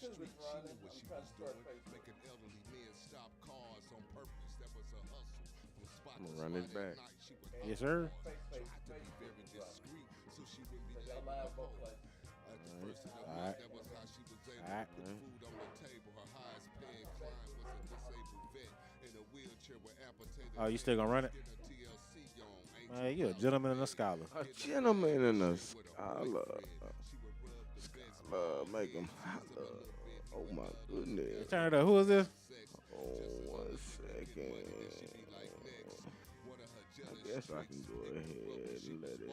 street. She knew what she was doing, making elderly men stop cars on purpose. That was a hustle. From spot I'm to gonna run this spot at back. night, she would Yes, hop sir. bars. Tried to be very discreet, so she wouldn't be labeled a hoe. At the first of the month, that was how she was able to put food on the table. Her highest paying client was a disabled vet in a wheelchair with amputated Oh, you still gonna run it? legs. Getting a TLC on. Ain't Man, too you a proud to gentleman and a beg. scholar. A Getting gentleman and a with a boyfriend. scholar. She would rub the vet's Scholar, bald make him head, tease him a holler. little bit. He Oh would my love to goodness. Turn it up. Who is this? Oh, 1 second. I guess I can go ahead and let it.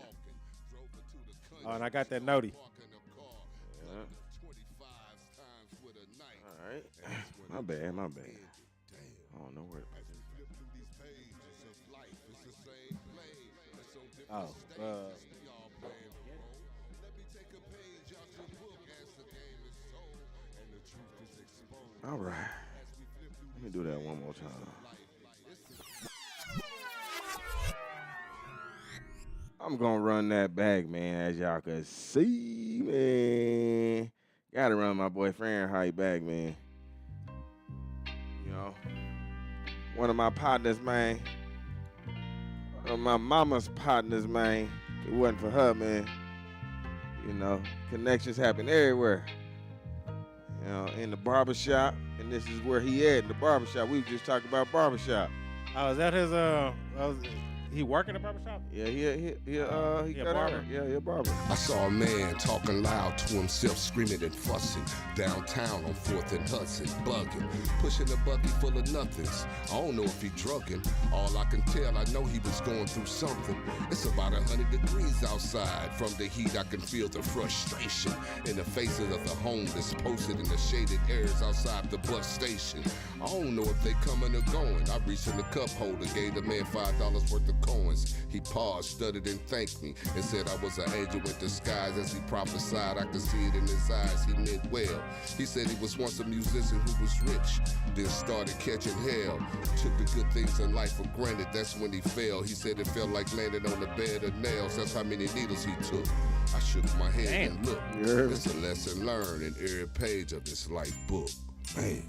Oh, and I got that notey. Yeah. All right. My bad, my bad. I don't know where. Oh, All right. Let me do that one more time. I'm gonna run that back, man, as y'all can see, man. Gotta run my boy Fahrenheit back, man. You know, one of my partners, man. One of my mama's partners, man. If it wasn't for her, man. You know, connections happen everywhere. You know, in the barbershop, and this is where he at, in the barbershop. We were just talking about barbershop. oh, is that his? He work in a barbershop? Yeah, he He a cut barber? out. Yeah, he a barber. I saw a man talking loud to himself, screaming and fussing. Downtown on 4th and Hudson, bugging. Pushing a buggy full of nothings. I don't know if he drugging. All I can tell, I know he was going through something. It's about 100 degrees outside. From the heat, I can feel the frustration in the faces of the homeless posted in the shaded areas outside the bus station. I don't know if they coming or going. I reached in the cup holder, gave the man $5 worth of coins. He paused, stuttered, and thanked me, and said I was an angel in disguise. As he prophesied, I could see it in his eyes. He meant well. He said he was once a musician who was rich, then started catching hell. Took the good things in life for granted. That's when he fell. He said it felt like landing on a bed of nails. That's how many needles he took. I shook my head and looked. It's a lesson learned in every page of this life book. Man.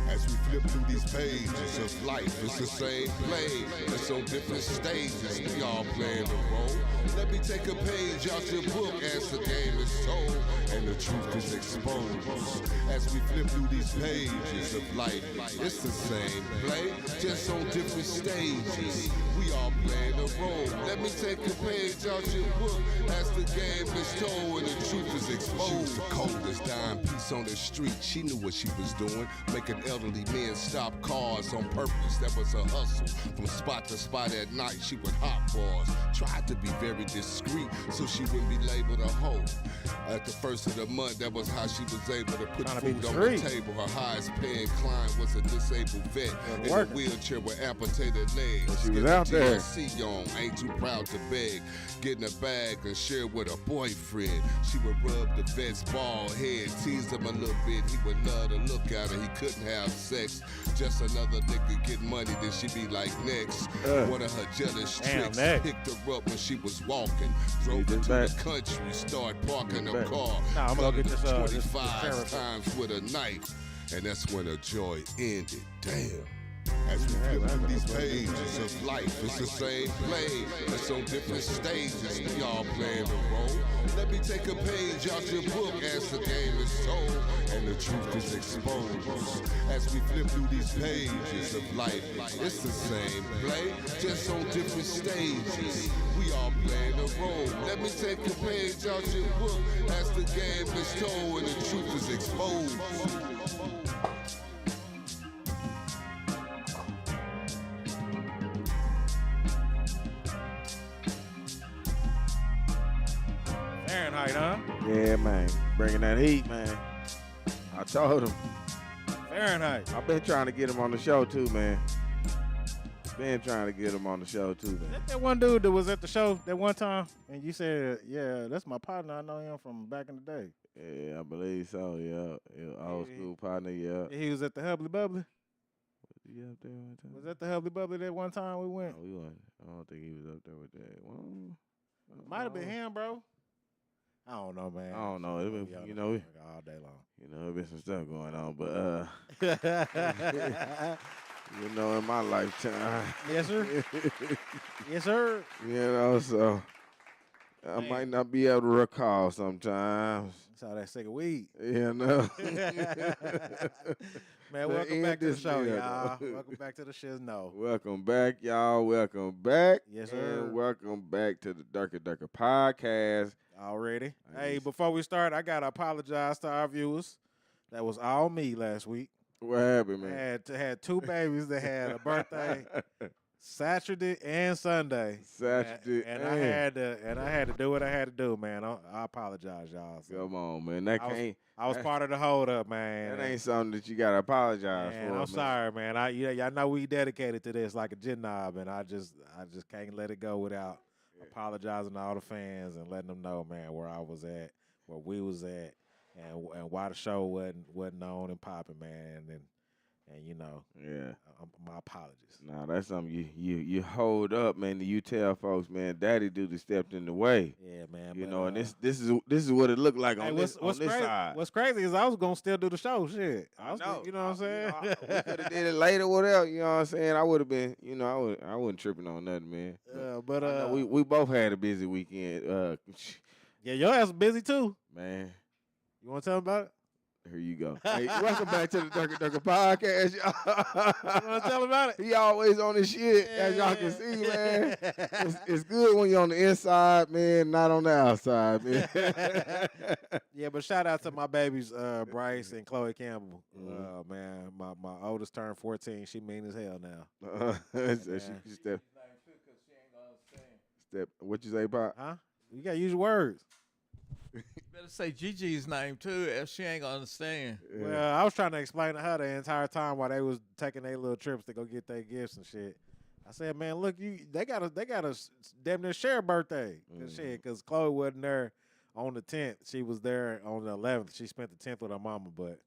As we flip through these pages of life, it's the same play. It's on different stages. We all playing a role. Let me take a page out your book as the game is told and the truth is exposed. As we flip through these pages of life, it's the same play, just on different stages. We all playing a role. Let me take a page out your book as the game is told and the truth is exposed. She was the coldest dime piece on the street. She knew what she was doing, making elderly men stop cars on purpose. That was a hustle. From spot to spot at night, she would hop bars. Tried to be very discreet so she wouldn't be labeled a hoe. At the first of the month, that was how she was able to put food on the table. Her highest paying client was a disabled vet in a wheelchair with amputated legs. Well, she was out there. TLC on, ain't too proud to beg. Getting a bag and share with her boyfriend. She would rub the vet's bald head, tease him a little bit. He would love to look at her. He couldn't have sex. Just another nigga get money, then she be like next. One of her jealous tricks picked her up when she was walking. Drove her to the country, started parking her car. I'm gonna get this 25 times with a knife. And that's when her joy ended. Damn. As we flip through these pages of life, it's the same play. It's on different stages. We all playing a role. Let me take a page out your book as the game is told and the truth is exposed. As we flip through these pages of life, it's the same play, just on different stages. We all playing a role. Let me take a page out your book as the game is told and the truth is exposed. Fahrenheit, huh? Yeah, man. Bringing that heat, man. I told him. Fahrenheit. I've been trying to get him on the show, too, man. Been trying to get him on the show, too, man. That one dude that was at the show that one time, and you said, yeah, that's my partner. I know him from back in the day. Yeah, I believe so, yeah. Old school partner, yeah. He was at the Hubbly Bubbly. Was he up there one time? Was that the Hubbly Bubbly that one time we went? No, we wasn't. I don't think he was up there with that. Well, might have been him, bro. I don't know, man. I don't know. It been, all day long. You know, it been some stuff going on, but you know, in my lifetime. Yes, sir. Yes, sir. You know, so I Man. might not be able to recall sometimes. That's how that second weed. You know. Man, But welcome end back to the this show, deal, y'all. though. Welcome back to the Shizno. Welcome back, y'all. Welcome back. Yes, sir. And welcome back to the Durka Durka podcast. Already. I Hey, guess- before we start, I got to apologize to our viewers. That was all me last week. What happened, I man? had two babies that had a birthday Saturday and Sunday. Saturday, and I had to do what I had to do, man. I apologize, y'all. So Come on, man. That can't. I was part of the hold up, man. That ain't something that you gotta apologize Man, for. I'm sorry, man. Y'all know we dedicated to this like a gin knob, and I just can't let it go without apologizing to all the fans and letting them know, man, where I was at, where we was at, and why the show wasn't on and popping, man, and you know, Yeah. my apologies. Nah, that's something you hold up, man. And you tell folks, man, Daddy Duty stepped in the way. Yeah, man. You but, know, and this is what it looked like hey, on what's this crazy, side. What's crazy is I was gonna still do the show. Shit, I know. You know what I'm saying? We could have did it later, whatever. You know what I'm saying? I would have been, you know, I wasn't tripping on nothing, man. But I know we both had a busy weekend. yeah, your ass was busy too. Man, You want to tell me about it? here you go. Hey, welcome back to the Durka Durka podcast. You want to tell me about it? He always on his shit, as y'all can see, man. It's good when you're on the inside, man, not on the outside, man. Yeah, but shout out to my babies, Bryce and Chloe Campbell. Mhm. Man, my oldest turned 14. She mean as hell now. So she step. What you say, Pop? Huh? You gotta use your words. Better say Gigi's name too, if she ain't gonna understand. Well, I was trying to explain to her the entire time while they was taking their little trips to go get their gifts and shit. I said, man, look, they got a damn near share birthday. Shit, because Chloe wasn't there on the 10th. She was there on the 11th. She spent the 10th with her mama, but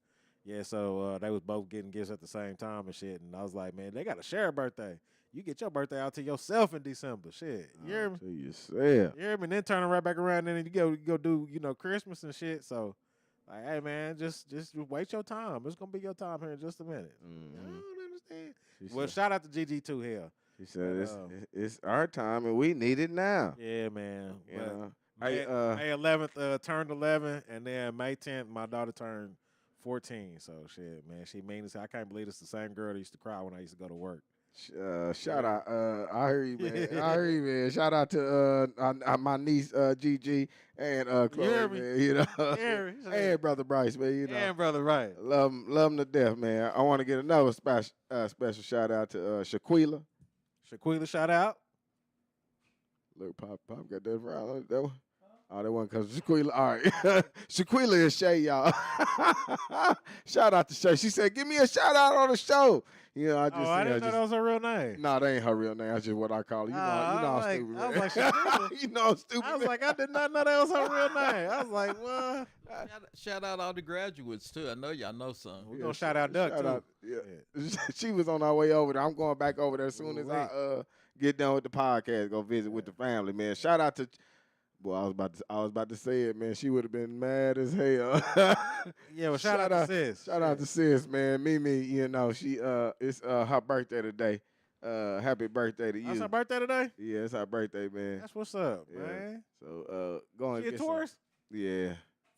yeah, so they was both getting gifts at the same time and shit. And I was like, man, they got a share birthday. You get your birthday out to yourself in December. Shit. You hear me? To yourself. You hear me? And then turn right back around and then you go do, Christmas and shit. So, like, hey, man, just wait your time. It's going to be your time here in just a minute. I don't understand. Well, shout out to Gigi too here. She said it's our time and we need it now. Yeah, man. You But know? May 11th turned 11, and then May 10th, my daughter turned 14. So, shit, man, she mean as hell. I can't believe it's the same girl that used to cry when I used to go to work. Shout out, I hear you, man. I hear you, man. Shout out to my niece Gigi and Chloe, hear me? man. You know, hear me? and brother Bryce, man. You know, And brother, right. love him to death, man. I want to get another special shout out to Shaquila. Shaquila, shout out. Look, Pop got that round. That one. Oh, that one comes Shaquila. All right. Shaquila is Shay, y'all. Shout out to Shay. She said, give me a shout out on the show. You know, I Didn't know that was her real name. No, that ain't her real name. That's just what I call her. You know how stupid, man. I was like, Shaquila. You know I'm stupid, I was man. like, I did not know that was her real name. I was like, what? Shout out all the graduates too. I know y'all know some. We're going to shout out Duck, too. Yeah. She was on our way over there. I'm going back over there as soon as I get done with the podcast, go visit with the family, man. Shout out to I was about to say it, man. She would have been mad as hell. Yeah, well, shout out to sis. Shout out to sis, man. Mimi, you know, she it's her birthday today. Happy birthday to you. That's her birthday today? Yeah, it's her birthday, man. That's what's up, Yeah. man. So go and She a get tourist? some. Yeah.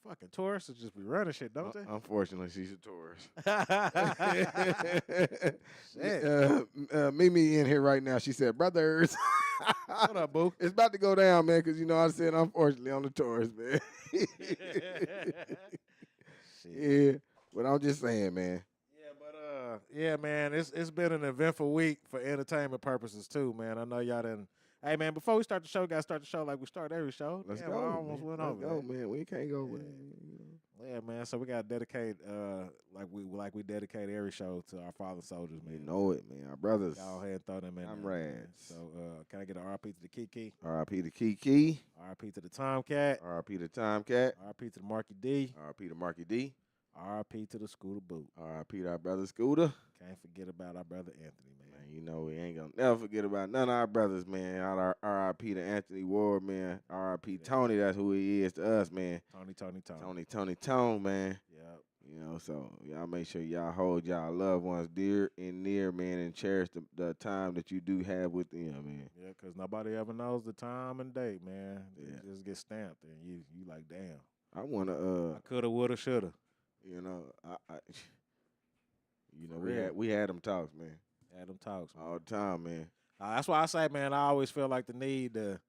Fucking tourists just be running shit, don't they? Unfortunately, she's a tourist. Shit. Mimi in here right now. She said, brothers. What up, boo? It's about to go down, man, because, you know, I said, unfortunately, on the tourist, man. Yeah, but I'm just saying, man. Yeah, but yeah, man, it's been an eventful week for entertainment purposes too, man. I know y'all didn't. Hey, man, before we start the show, gotta start the show like we start every show. Let's Damn, go. I almost man. went Let's over. go, that. man. We can't go. Yeah. Yeah, man. So we gotta dedicate, like we dedicate every show to our fallen soldiers, man. You know it, man. Our brothers. Go ahead and throw them in. I'm there, man. Rads. So can I get an RP to the Kiki, R.I.P. to Kiki. RP to the Tomcat, R.I.P. to Tomcat. RP to the Marky D, R.I.P. to Marky D. RP to the Scooter Boot. R.I.P. to our brother Scooter. Can't forget about our brother Anthony, man. Man, you know we ain't gonna never forget about none of our brothers, man. R.I.P. to Anthony Ward, man. R.I.P. Tony, that's who he is to us, man. Tony. Tony, man. Yep. You know, know, so y'all make sure y'all hold y'all loved ones dear and near, man, and cherish the time that you do have with them, man. Yeah, because nobody ever knows the time and date, man. Yeah. It just get stamped, and you like, damn. I wanna I coulda, woulda, shoulda. you know, I you know, For real. we had them talks, man. Had them talks, man. All the time, man. That's why I say, man, I always feel like the need to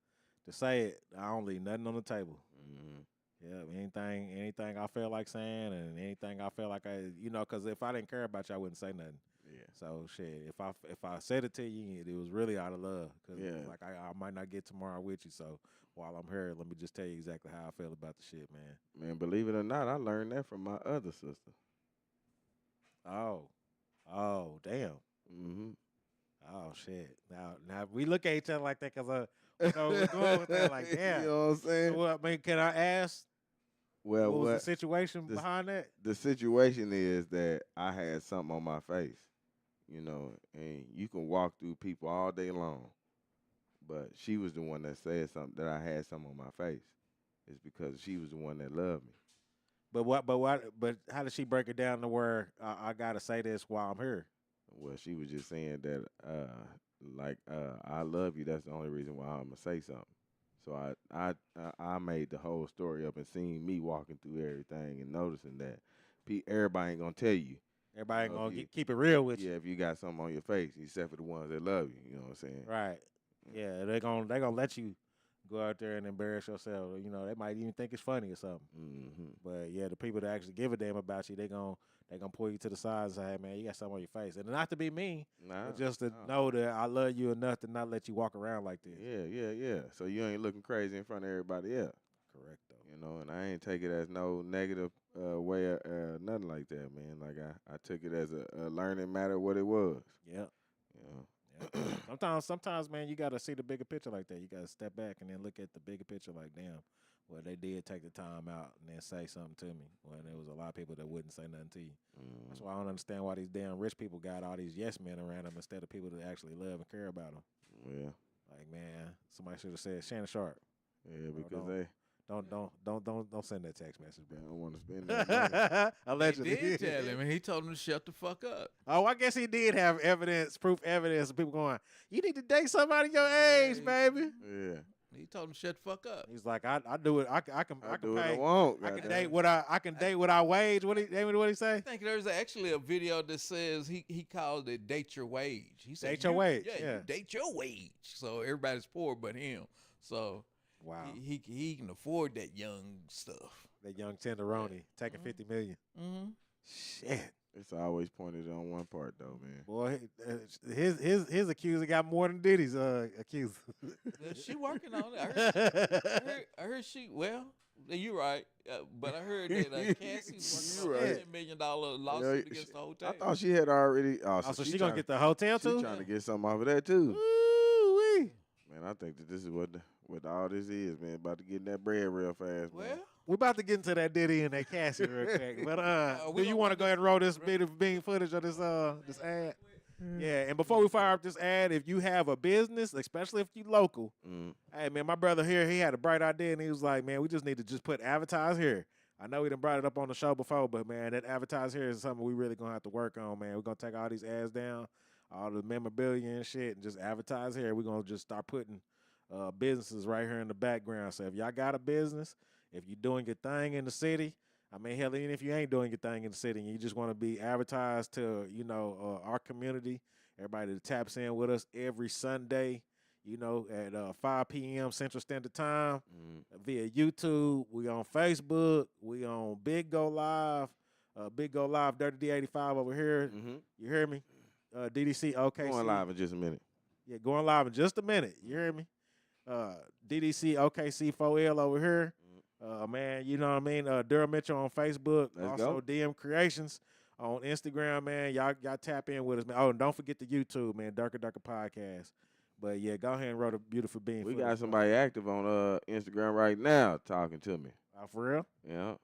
say it. I don't leave nothing on the table. Mm-hmm. Yeah, anything I feel like saying, and anything I feel like because if I didn't care about you, I wouldn't say nothing. Yeah. So shit, if I said it to you, it was really out of love. Cause Yeah. like I might not get tomorrow with you. So while I'm here, let me just tell you exactly how I feel about the shit, man. Man, believe it or not, I learned that from my other sister. Oh, damn. Mm-hmm. Oh shit. Now we look at each other like that because we're going with that like, damn. You know what I'm saying? So, I mean, can I ask? Well, What was the situation this- behind that? the situation is that I had something on my face, you know, and you can walk through people all day long, but she was the one that said something that I had something on my face. It's because she was the one that loved me. But how did she break it down to where I gotta say this while I'm here? Well, she was just saying that, I love you. That's the only reason why I'm gonna say something. So I made the whole story up and seen me walking through everything and noticing that everybody ain't gonna tell you. Everybody ain't If gonna you- keep it real with you. Yeah, if you got something on your face, except for the ones that love you. You know what I'm saying? Right. Yeah, they gonna let you go out there and embarrass yourself. You know, they might even think it's funny or something. Mm-hmm. But yeah, the people that actually give a damn about you, they gonna pull you to the side and say, "Hey, man, you got something on your face," and not to be mean, but just to know that I love you enough to not let you walk around like this. Yeah. So you ain't looking crazy in front of everybody else. Correct though. You know, and I ain't take it as no negative way or nothing like that, man. Like I took it as a learning matter what it was. Yeah. You know. Sometimes, man, you gotta see the bigger picture like that. You gotta step back and then look at the bigger picture. Like, damn, well, they did take the time out and then say something to me. When there was a lot of people that wouldn't say nothing to you. That's why I don't understand why these damn rich people got all these yes men around them instead of people that actually love and care about them. Yeah. Like, man, somebody should have said Shannon Sharp. Yeah, because don't. they Don't send that text message, bro. don't want to spend that money. Allegedly. He did tell him, and he told him to shut the fuck up. Oh, I guess he did have proof evidence of people going, you need to date somebody your age, baby. Yeah. He told him to shut the fuck up. He's like, I do it. I can do what pay. I want. I can goddamn. date what I wage. What he say? I think there's actually a video that says he called it "date your wage." He said, Date your wage, yeah. You date your wage. So everybody's poor but him. So Wow. he can afford that young stuff. That young tenderoni taking 50 million. Mm-hmm. Shit. It's always pointed on one part though, man. Boy, his accuser got more than Diddy's accuser. She working on it. I heard she. Well, you're right, but I heard that Cassie's working on a $10 million lawsuit against the hotel. I thought she had already. Oh, so she gonna get the hotel too? She trying to get something off of that too. Ooh-wee. Man, I think that this is what all this is, man. About to get in that bread real fast, Well, man. We about to get into that Diddy and that Cassie real quick. But we do you gonna want to put go ahead and roll this bit of bean footage of this ad? Yeah, and before we fire up this ad, if you have a business, especially if you local, hey man, my brother here, he had a bright idea and he was like, man, we just need to just put advertise here. I know we done brought it up on the show before, but man, that advertise here is something we really gonna have to work on, man. We're gonna take all these ads down, all the memorabilia and shit, and just advertise here. We're gonna just start putting businesses right here in the background. So if y'all got a business, if you're doing your thing in the city, I mean, hell, even if you ain't doing your thing in the city and you just want to be advertised to, our community, everybody that taps in with us every Sunday, at 5 p.m. Central Standard Time via YouTube. We on Facebook. We on Big Go Live. Big Go Live, Dirty D85 over here. You hear me? DDC OKC. Going live in just a minute. Yeah, going live in just a minute. You hear me? DDC OKC 4L over here. Man, you know what I mean? Daryl Mitchell on Facebook. Let's also go. DM Creations on Instagram, man. Y'all tap in with us, man. Oh, and don't forget the YouTube, man. Durka Durka Podcast. But yeah, go ahead and roll the beautiful bean. We footage, got somebody active on Instagram right now talking to me. Oh, for real? Yeah.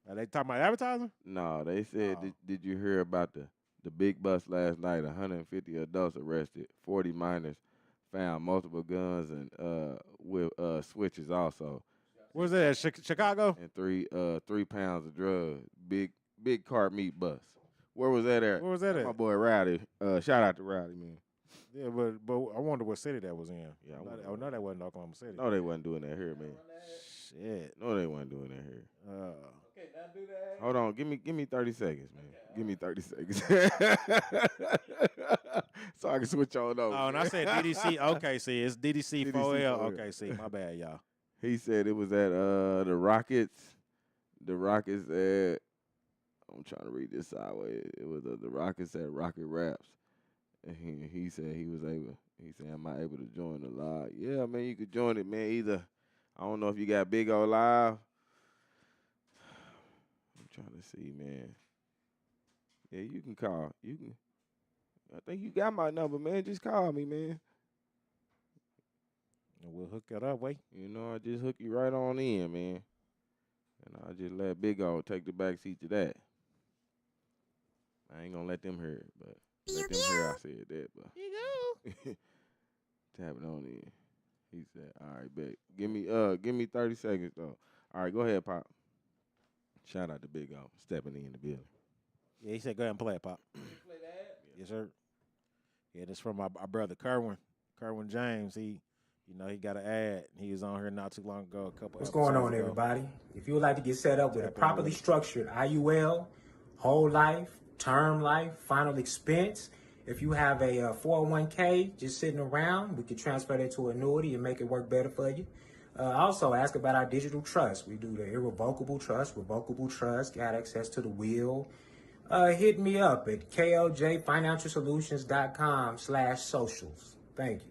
Are they talking about advertising? No, they said, Oh. did you hear about the big bust last night? 150 adults arrested, 40 minors found multiple guns and with switches also. Where's that? Chicago? And 3 pounds of drugs. Big big car meat bus. Where was that at? Where was that My at? boy Rowdy. Shout out to Rowdy, man. Yeah, but I wonder what city that was in. Yeah, I know that wasn't Oklahoma City. No, they wasn't doing that here, man. Shit. No, they wasn't doing that here. Okay, now do that. Hold on, give me 30 seconds, man. Give me 30 seconds. So I can switch on over. Oh, and I said DDC OKC. It's DDC 4L 4L. OKC. My bad, y'all. He said it was at the Rockets. The Rockets at I'm trying to read this sideways. It was the Rockets at Rocket Raps. And he said he was able. He said, "Am I able to join the live?" Yeah, man, you could join it, man. Either I don't know if you got Big O Live. I'm trying to see, man. Yeah, you can call. You can. I think you got my number, man. Just call me, man. And we'll hook it up, wait. You know, I just hook you right on in, man. And I'll just let Big O take the back seat to that. I ain't gonna let them hear it, but let them hear I said that, but You go. tap it on in. He said, "All right, bet. Give me 30 seconds though." All right, go ahead, Pop. Shout out to Big O stepping in the building. Yeah, he said go ahead and play it, Pop. Play that. Yes, sir. Yeah, this from my brother Kerwin James. He got an ad. He was on here not too long ago. What's going on, everybody? If you would like to get set up with a properly structured IUL, whole life, term life, final expense, if you have a 401k just sitting around, we can transfer that to annuity and make it work better for you. Also, ask about our digital trust. We do the irrevocable trust, revocable trust, got access to the will. Hit me up at kljfinancialsolutions.com/socials. Thank you.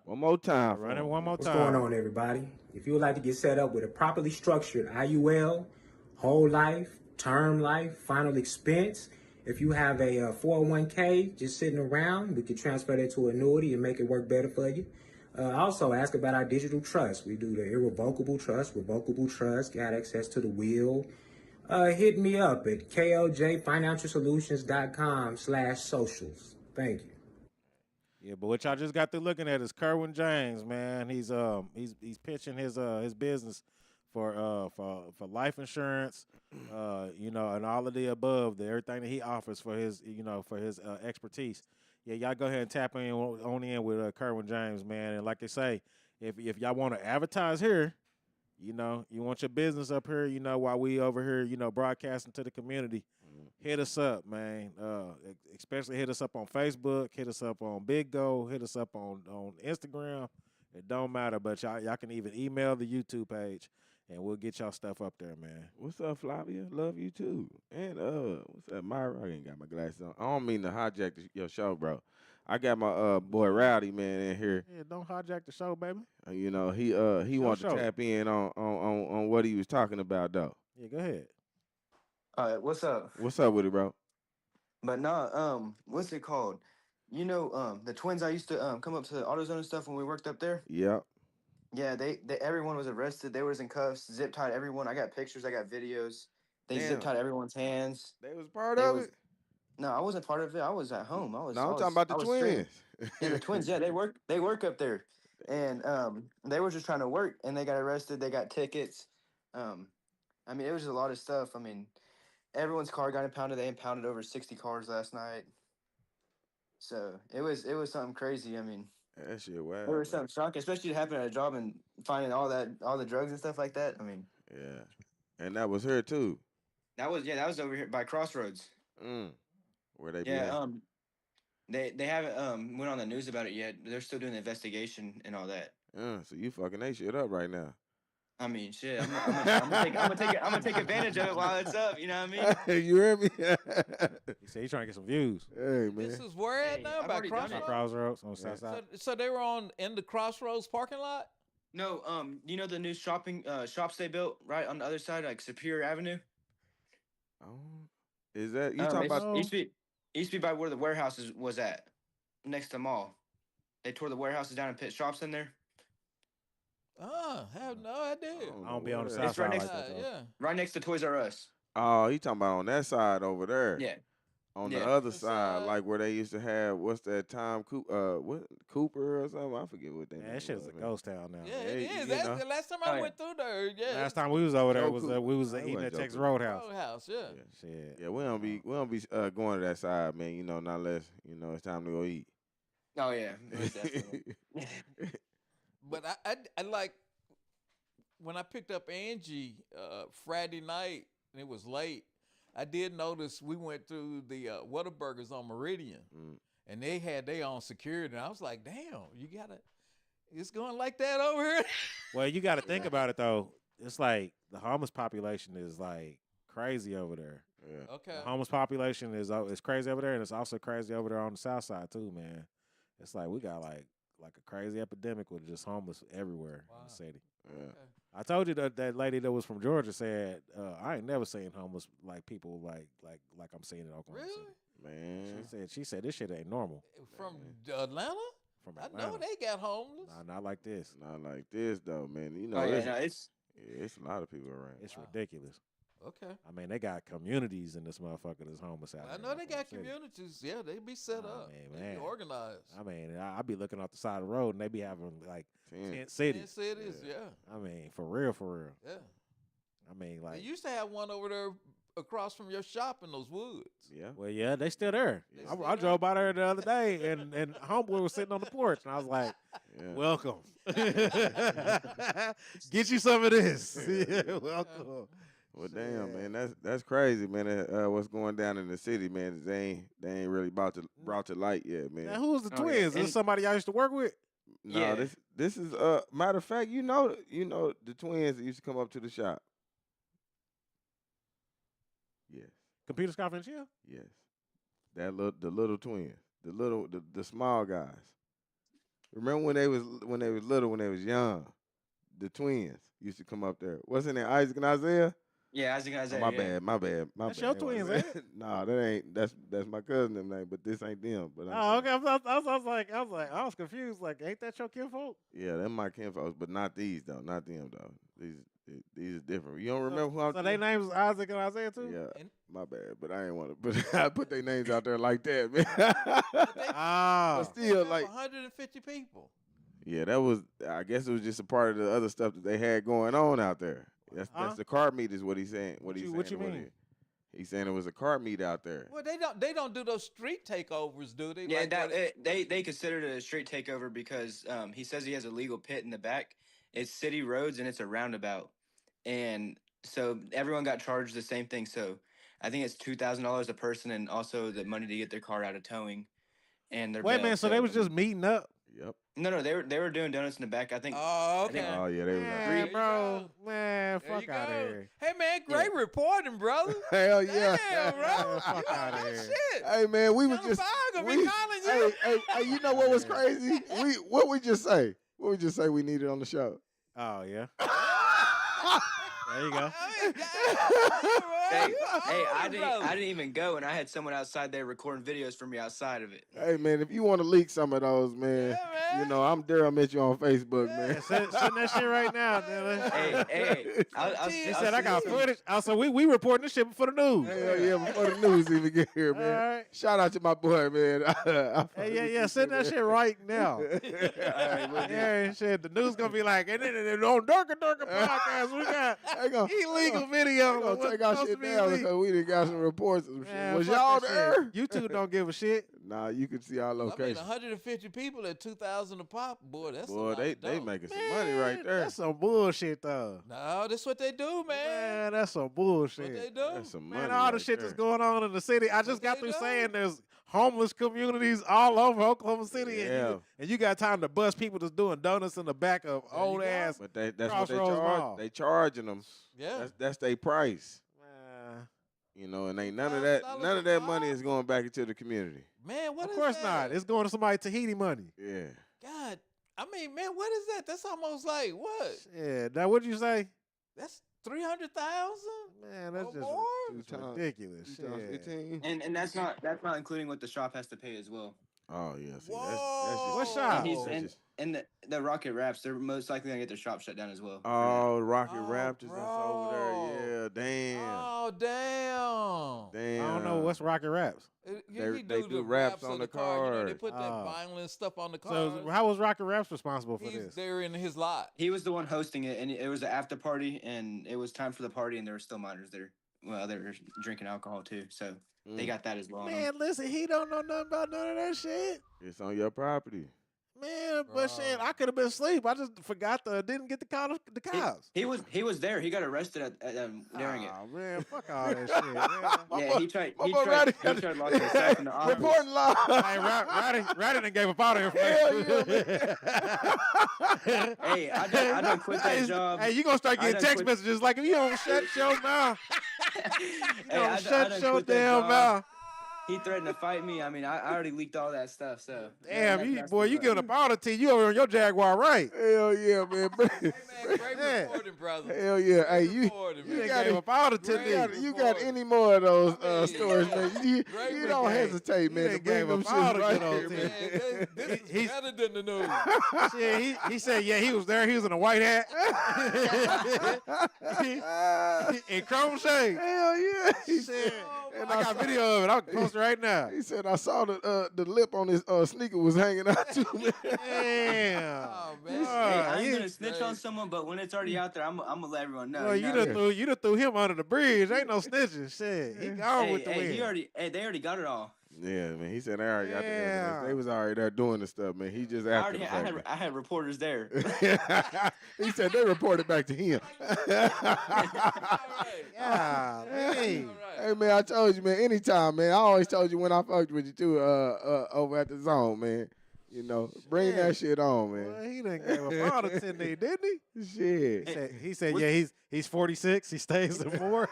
One more time. Run it one more What's time. going on, everybody? If you would like to get set up with a properly structured IUL, whole life, term life, final expense, if you have a 401k just sitting around, we can transfer that to annuity and make it work better for you. Also, ask about our digital trust. We do the irrevocable trust, revocable trust, got access to the will. Hit me up at kljfinancialsolutions.com/socials. Thank you. Yeah, but what y'all just got through looking at is Kerwin James, man. He's pitching his business for life insurance, and all of the above, everything that he offers for his expertise. Yeah, y'all go ahead and tap in with Kerwin James, man. And like they say, if y'all want to advertise here, you want your business up here, while we over here, broadcasting to the community. Hit us up, man. Especially hit us up on Facebook. Hit us up on Big Go. Hit us up on Instagram. It don't matter, but y'all can even email the YouTube page, and we'll get y'all stuff up there, man. What's up, Flavia? Love you too. And what's up, Myra? I ain't got my glasses on. I don't mean to hijack your show, bro. I got my boy Rowdy man in here. Yeah, don't hijack the show, baby. He wanted to tap in on what he was talking about though. Yeah, go ahead. All right, what's up? What's up with it, bro? But what's it called? The twins I used to come up to the AutoZone and stuff when we worked up there. Yep. Yeah, they everyone was arrested. They was in cuffs, zip tied everyone. I got pictures, I got videos. They zip tied everyone's hands. They was part of it. No, I wasn't part of it. I was at home. I'm talking about the twins. Yeah, the twins. Yeah, they work up there, and they were just trying to work, and they got arrested. They got tickets. I mean, it was a lot of stuff. I mean, everyone's car got impounded. They impounded over 60 cars last night. So it was something crazy. I mean, that shit wild. It was something shocking, especially to happen at a job and finding all the drugs and stuff like that. I mean, yeah, and that was her too. That was over here by Crossroads. Where they? Yeah, they haven't went on the news about it yet. They're still doing the investigation and all that. So you fucking that shit up right now. I mean, shit. I'm gonna take advantage of it while it's up. You know what I mean? You hear me? He said he's trying to get some views. Hey man, This is where at now? By Crossroads on the south side. So they were in the Crossroads parking lot? No, you know the new shops they built right on the other side, like Superior Avenue? Is that you talking about? Used to be by where the warehouses was at, next to the mall. They tore the warehouses down and put shops in there. I have no idea. I don't be on the south It's right side next like that, though. Right next to Toys R Us. Oh, he talking about on that side over there. Yeah. on the Yeah. other The side, side. like where they used to have what's that Tom what Cooper or something? I forget what they Man, name that shit is was, a man. ghost town now. Yeah, Yeah, it you is. That's know. the last time Oh, I yeah. went through there. Yeah, Last time we was over there Joe was Cooper. we was Nah, it eating wasn't at Joe Texas Cooper. Roadhouse. Roadhouse. Yeah. Yeah. Shit. Yeah, we don't be going to that side, man. You know, not unless it's time to go eat. Oh yeah, most definitely. But I like when I picked up Angie Friday night and it was late. I did notice we went through the Whataburgers on Meridian, and they had their own security. And I was like, damn, it's going like that over here. Well, you got to think about it though. It's like the homeless population is like crazy over there. Yeah. Okay. The homeless population is crazy over there, and it's also crazy over there on the south side too, man. It's like we got like a crazy epidemic with just homeless everywhere in the city. Yeah. Okay. I told you that lady that was from Georgia said I ain't never seen homeless like people like I'm seeing in Oklahoma Really? City. Man. She said this shit ain't normal. From Atlanta? From I Atlanta. know they got homeless. Nah, not like this. Not like this though, man. You know, Oh yeah, no, it's it's a lot of people around. It's ridiculous. Okay. I mean, they got communities in this motherfucker that's homeless out I there know in they Oklahoma got City. communities. Yeah, they be set Nah, up. man, They man. be organized. I mean, I be looking off the side of the road and they be having like 10. 10 cities. 10 cities, yeah. I mean, for real. Yeah. I mean, They like, used to have one over there across from your shop in those woods. Yeah. well, yeah, they still there. They I still drove by there the other day and homeboy was sitting on the porch and I was like, Yeah. welcome. Get you some of this. Yeah, welcome. Well, damn, man, that's crazy, man. What's going down in the city, man? They ain't really brought to light yet, man. Now, who was the Oh, yeah. twins? Is this And- somebody I used to work with? No, Yeah. this is matter of fact, you know the twins that used to come up to the shop. Yes, Computer Scoffing Chill? yes. The little twins, the small guys. Remember when they was little, when they was young, the twins used to come up there. Wasn't it Isaac and Isaiah? yeah, as you guys Oh, say. my bad. That's bad. your twins, ain't it? Nah, that ain't. That's my cousin name, but this ain't them. But Oh, okay. I was confused. Like, ain't that your kinfolk? Yeah, them my kinfolks, but not these though. Not them though. These are different. You don't remember who I'm So their names was Isaac and Isaiah too? Yeah, And- my bad, but I ain't want to put I put their names out there like that, man. Ah. But still, They like, have 150 people. yeah, that was. I guess it was just a part of the other stuff that they had going on out there. That's Huh? the car meet is what he's saying. What he's saying. What you about mean? it. He's saying it was a car meet out there. Well, they don't do those street takeovers, do they? Yeah, Like they considered it a street takeover because he says he has a legal pit in the back. It's city roads and it's a roundabout, and so everyone got charged the same thing. So I think it's $2,000 a person, and also the money to get their car out of towing, and their Wait a bail. minute, so they was just meeting up? Yep. No, they were doing donuts in the back. I think. Oh, I think- okay. Oh yeah, they was out Man, there. you bro. go. Man, There fuck you out of go. here. Hey man, great reporting, brother. Hell yeah. Damn, bro. Fuck You outta know that here. shit. Hey man, we was Channel just. 5 gonna we- be calling you. Hey, you know what was crazy? What we just say? What we just say we needed on the show? Oh, yeah. There you go. Hey, I didn't even go, and I had someone outside there recording videos for me outside of it. Hey man, if you want to leak some of those, man, Yeah, man. you know I'm Daryl. I met you on Facebook, man. Send that shit right now, Dylan. Hey, I'll He I'll said I send got you some- footage. Also, we reporting this shit for the news. Hell yeah, before the news even get here, man. All right. Shout out to my boy, man. Hey, yeah. Send that shit right now. All right, we'll do. Yeah, shit. The news gonna be like, and then on Durka Durka podcast, we got illegal video. We're of gonna what's take our supposed shit to be down leaked. because we done got some reports and shit. Man, Was fuck y'all that there? shit. YouTube don't give a shit. Nah, you can see our I mean, location. 150 people at 2,000 a pop. Boy, that's a Boy, lot they of dough. making some money right there. That's some bullshit, though. No, that's what they do, man. Man, that's some What bullshit. they do. That's some money. Man, all the right shit there. that's going on in the city. I just What got they through do? saying there's homeless communities all over Oklahoma City, Yeah. and you got time to bust people that's doing donuts in the back of There you old go. ass. But that's what they Crossroads charge. Mall. They charging them. Yeah. That's their price. Man, You know, and ain't none of that $2,000 a money pop? is going back into the community. Man, what of is course that? not. It's going to somebody Tahiti money. Yeah. God, I mean, man, what is that? That's almost like what? Yeah. Now, what'd you say? That's 300,000. Man, that's Or just more? it's Two times- ridiculous. Shit. 2015. And that's not including what the shop has to pay as well. Oh yeah. See, Whoa. What shop? And the Rocket Raps, they're most likely gonna get their shop shut down as well. Oh, Rocket Oh, Raptors that's over there. Yeah, damn. Oh, damn. Damn. I don't know what's Rocket Raps? They do raps on the car. You know, they cars. put that Oh. violent stuff on the car. So how was Rocket Raps responsible for He's this? there in his lot. He was the one hosting it, and it was an after party, and it was time for the party, and there were still minors there. Well, they were drinking alcohol too, so they got that as well. Man, listen, he don't know nothing about none of that shit. It's on your property. Man, but shit, I could have been asleep. I just forgot didn't get the call the cops. He was there. He got arrested during it. Oh man, fuck all that shit, man. Yeah, he tried Roddy locking himself in the office. Reporting live. Hey, Roddy done gave up all the information. Hey, I done quit that job. Hey, you gonna start I getting done text quit- messages like, if you don't shut your mouth, Hey, I shut done your quit that damn job. mouth. He threatened to fight me. I mean, I already leaked all that stuff. So Damn, you giving up all the tea. You over on your Jaguar, right? Hell yeah, man. Hey, man, great Yeah. reporting, brother. Hell yeah. Hey, Great you reporting, You man. got gave it. up all the Great. tea. you got any more of those I mean, stories, man? You great don't game. hesitate, man, He to done bring gave them up all shit the right good old here, tea. man. Man, this is He's- better than the news. Shit, he said, yeah, he was there. He was in a white hat and chrome shades. Hell yeah. He Shit. and I got video of it. I'll post it right now. He said, I saw the lip on his sneaker was hanging out too, man. Damn. Oh, man. Hey, I ain't you- gonna snitch on someone, but when it's already out there, I'm gonna let everyone know. Well, you done threw him under the bridge. Ain't no snitching. Shit, he gone with the win. They already got it all. Yeah, man. He said they already got the Yeah. evidence. They was already there doing the stuff, man. He just after the fact. I had reporters there. He said they reported back to him. Yeah, hey. Hey man, I told you, man. Anytime, man. I always told you when I fucked with you too. Over at the zone, man. You know, bring that shit on, man. Well, he done gave up all the 10 days, didn't he? Shit. He said, yeah, he's 46. He stays some more.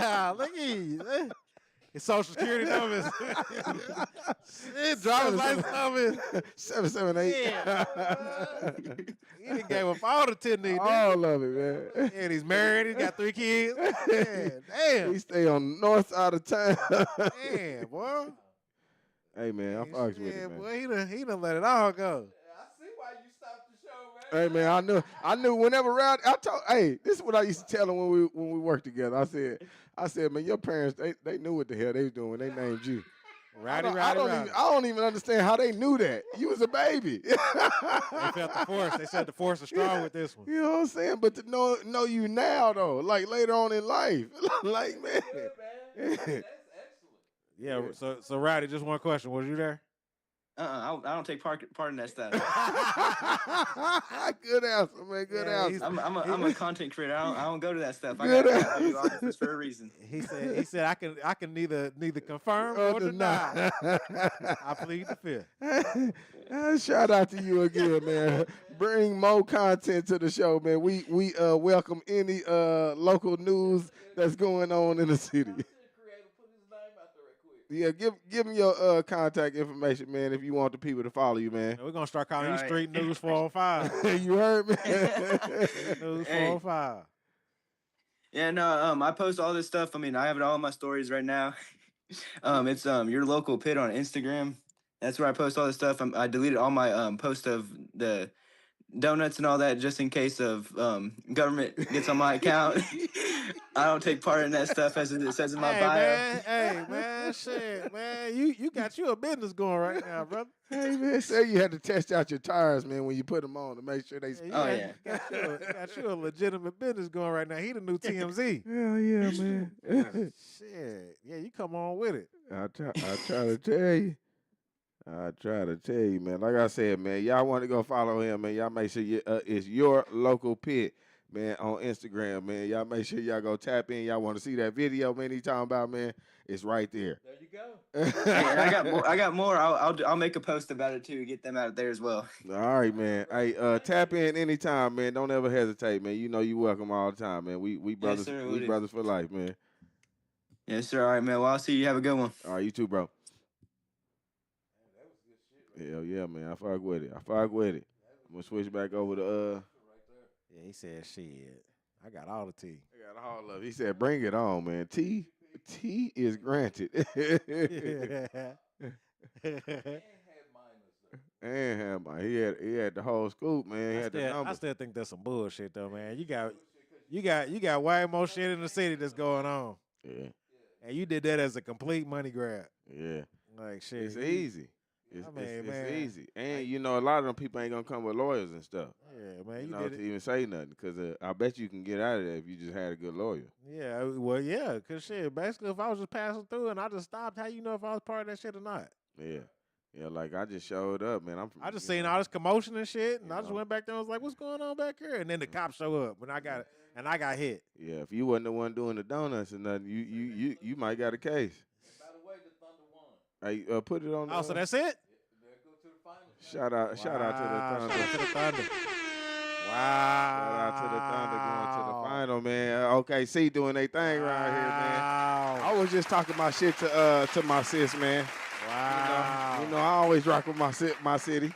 Yeah, look at you. His social security numbers. Shit, driver's license numbers. 778. He done gave up all the 10 days, didn't All of it, man. he? And he's married. He got 3 kids. Yeah, damn. He stay on the north side of town. Damn, boy. Hey man, I fucks with Yeah, it, man. boy, he done let it all go. I see why you stopped the show, man. Hey man, I knew whenever Rowdy, hey, this is what I used to tell him when we worked together. I said, man, your parents they knew what the hell they was doing when they named you. Rowdy. I don't even understand how they knew that. You was a baby. They felt the force. They said the force is strong with this one. You know what I'm saying? But to know you now though, like later on in life, like man. That's excellent. Yeah, so Rowdy, just one question. Was you there? I don't take part in that stuff. Good answer, man. Good Yeah, answer. I'm a content creator. I don't go to that stuff. Good I got video officers for a reason. He said I can neither confirm or deny. I plead the fifth. Shout out to you again, man. Bring more content to the show, man. We welcome any local news that's going on in the city. Yeah, give me your contact information, man, if you want the people to follow you, man. We're gonna start calling you Right. Street News 405. You heard me? News Hey. 405. Yeah, no, I post all this stuff. I mean, I have it all in my stories right now. It's your local pit on Instagram. That's where I post all this stuff. I deleted all my posts of the donuts and all that just in case of government gets on my account. I don't take part in that stuff as it says in my bio. Hey man, shit, man, you got you a business going right now, brother. Hey, man, say you had to test out your tires, man, when you put them on to make sure they You Oh, got- yeah. got you a legitimate business going right now. He the new TMZ. Hell yeah, man. Shit, yeah, you come on with it. I try to tell you. I try to tell you, man. Like I said, man, y'all want to go follow him, man. Y'all make sure it's your local pit, man, on Instagram, man. Y'all make sure y'all go tap in. Y'all want to see that video, man, he talking about, man. It's right there. There you go. Hey, and I got more. I'll make a post about it too. Get them out there as well. All right, man. Hey, tap in anytime, man. Don't ever hesitate, man. You know you welcome all the time, man. We brothers, sir, we we do. brothers for life, man. Yes, sir. All right, man. Well, I'll see you. Have a good one. All right, you too, bro. Hell yeah, man. I fuck with it. I'm gonna switch back over to Yeah, he said, shit, I got all the tea. I got all of it. He said, "Bring it on, man. Tea is granted." And had my he had the whole scoop, man. He had the I number. still think that's some bullshit though, man. You got way more shit in the city that's going on. Yeah. And you did that as a complete money grab. Yeah. Like shit. It's easy. It's, I mean, it's man, easy. And, you know, a lot of them people ain't going to come with lawyers and stuff. Yeah, man. You You know, did to it. even say nothing. Because I bet you can get out of there if you just had a good lawyer. Yeah, well, yeah, because shit, basically, if I was just passing through and I just stopped, how you know if I was part of that shit or not? Yeah. Yeah, like I just showed up, man. I'm from, I just you seen know, all this commotion and shit, and you I just know. went back there and was like, what's going on back here? And then the cops show up when I got and I got hit. Yeah, if you wasn't the one doing the donuts or nothing, you might got a case. By the way, the Thunder won. Hey, put it on. Oh, so that's it? They go to the finals. Shout out to the Wow, Thunder. Shout out to the Thunder. Shout out to the Thunder going to the final, man. Okay, see doing their thing around here, man. Wow. I was just talking my shit to my sis, man. Wow. You know, I always rock with my city.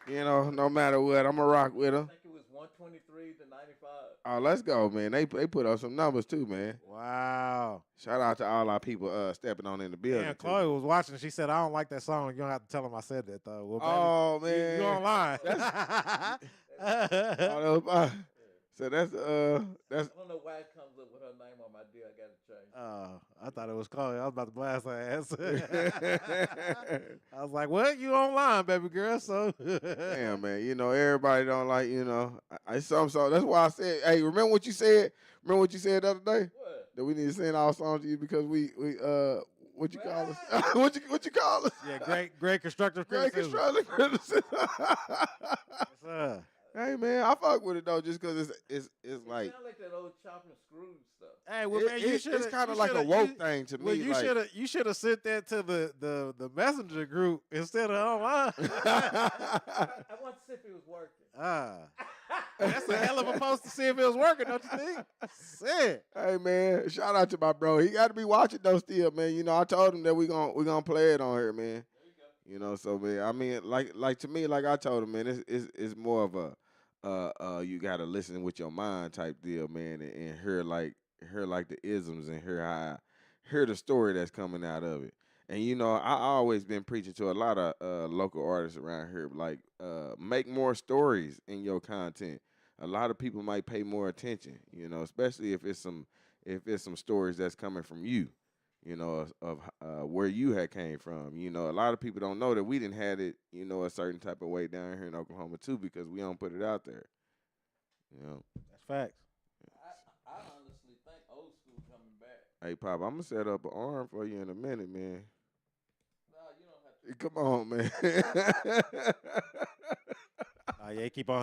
You know, no matter what, I'ma rock with them. I think it was 123 to 95. Oh, let's go, man. They put up some numbers too, man. Wow. Shout out to all our people stepping on in the building. Yeah, too. Chloe was watching. She said, I don't like that song. You don't have to tell him I said that, though. Well, baby, Oh man, you online. Oh, that was so that's I don't know why it comes up with her name on my deal. I got to change. I thought it was Chloe. I was about to blast her ass. I was like, what? You online, baby girl? So damn, man. You know, everybody don't like, you know. I some so that's why I said, hey, remember what you said? Remember what you said the other day? What? That we need to send our songs to you because we what you call us? what you call us? yeah, great constructive Great criticism. constructive criticism. Yes, sir. Hey man, I fuck with it though, just cause it's like It sound like that old chop and screw stuff. Hey, well, man, you should. it's kind of like a woke thing to me. Well, you like, should have sent that to the messenger group instead of online. I want to see if it was working. That's a hell of a post to see if it was working, don't you think? Shit. Hey man, shout out to my bro. He got to be watching though still, man. You know, I told him that we gonna play it on here, man. You know, so man, I mean, like to me, like I told him, man, it's more of a you gotta listen with your mind type deal, man, and hear like the isms and hear the story that's coming out of it. And you know, I always been preaching to a lot of local artists around here, like make more stories in your content. A lot of people might pay more attention, you know, especially if it's some stories that's coming from you. You know, of where you had came from. You know, a lot of people don't know that we didn't had it, you know, a certain type of way down here in Oklahoma too, because we don't put it out there. You know, That's facts. I honestly think old school coming back. hey Pop, I'm gonna set up an arm for you in a minute, man. No, you don't have to. Come on, man. Yeah, he keep on.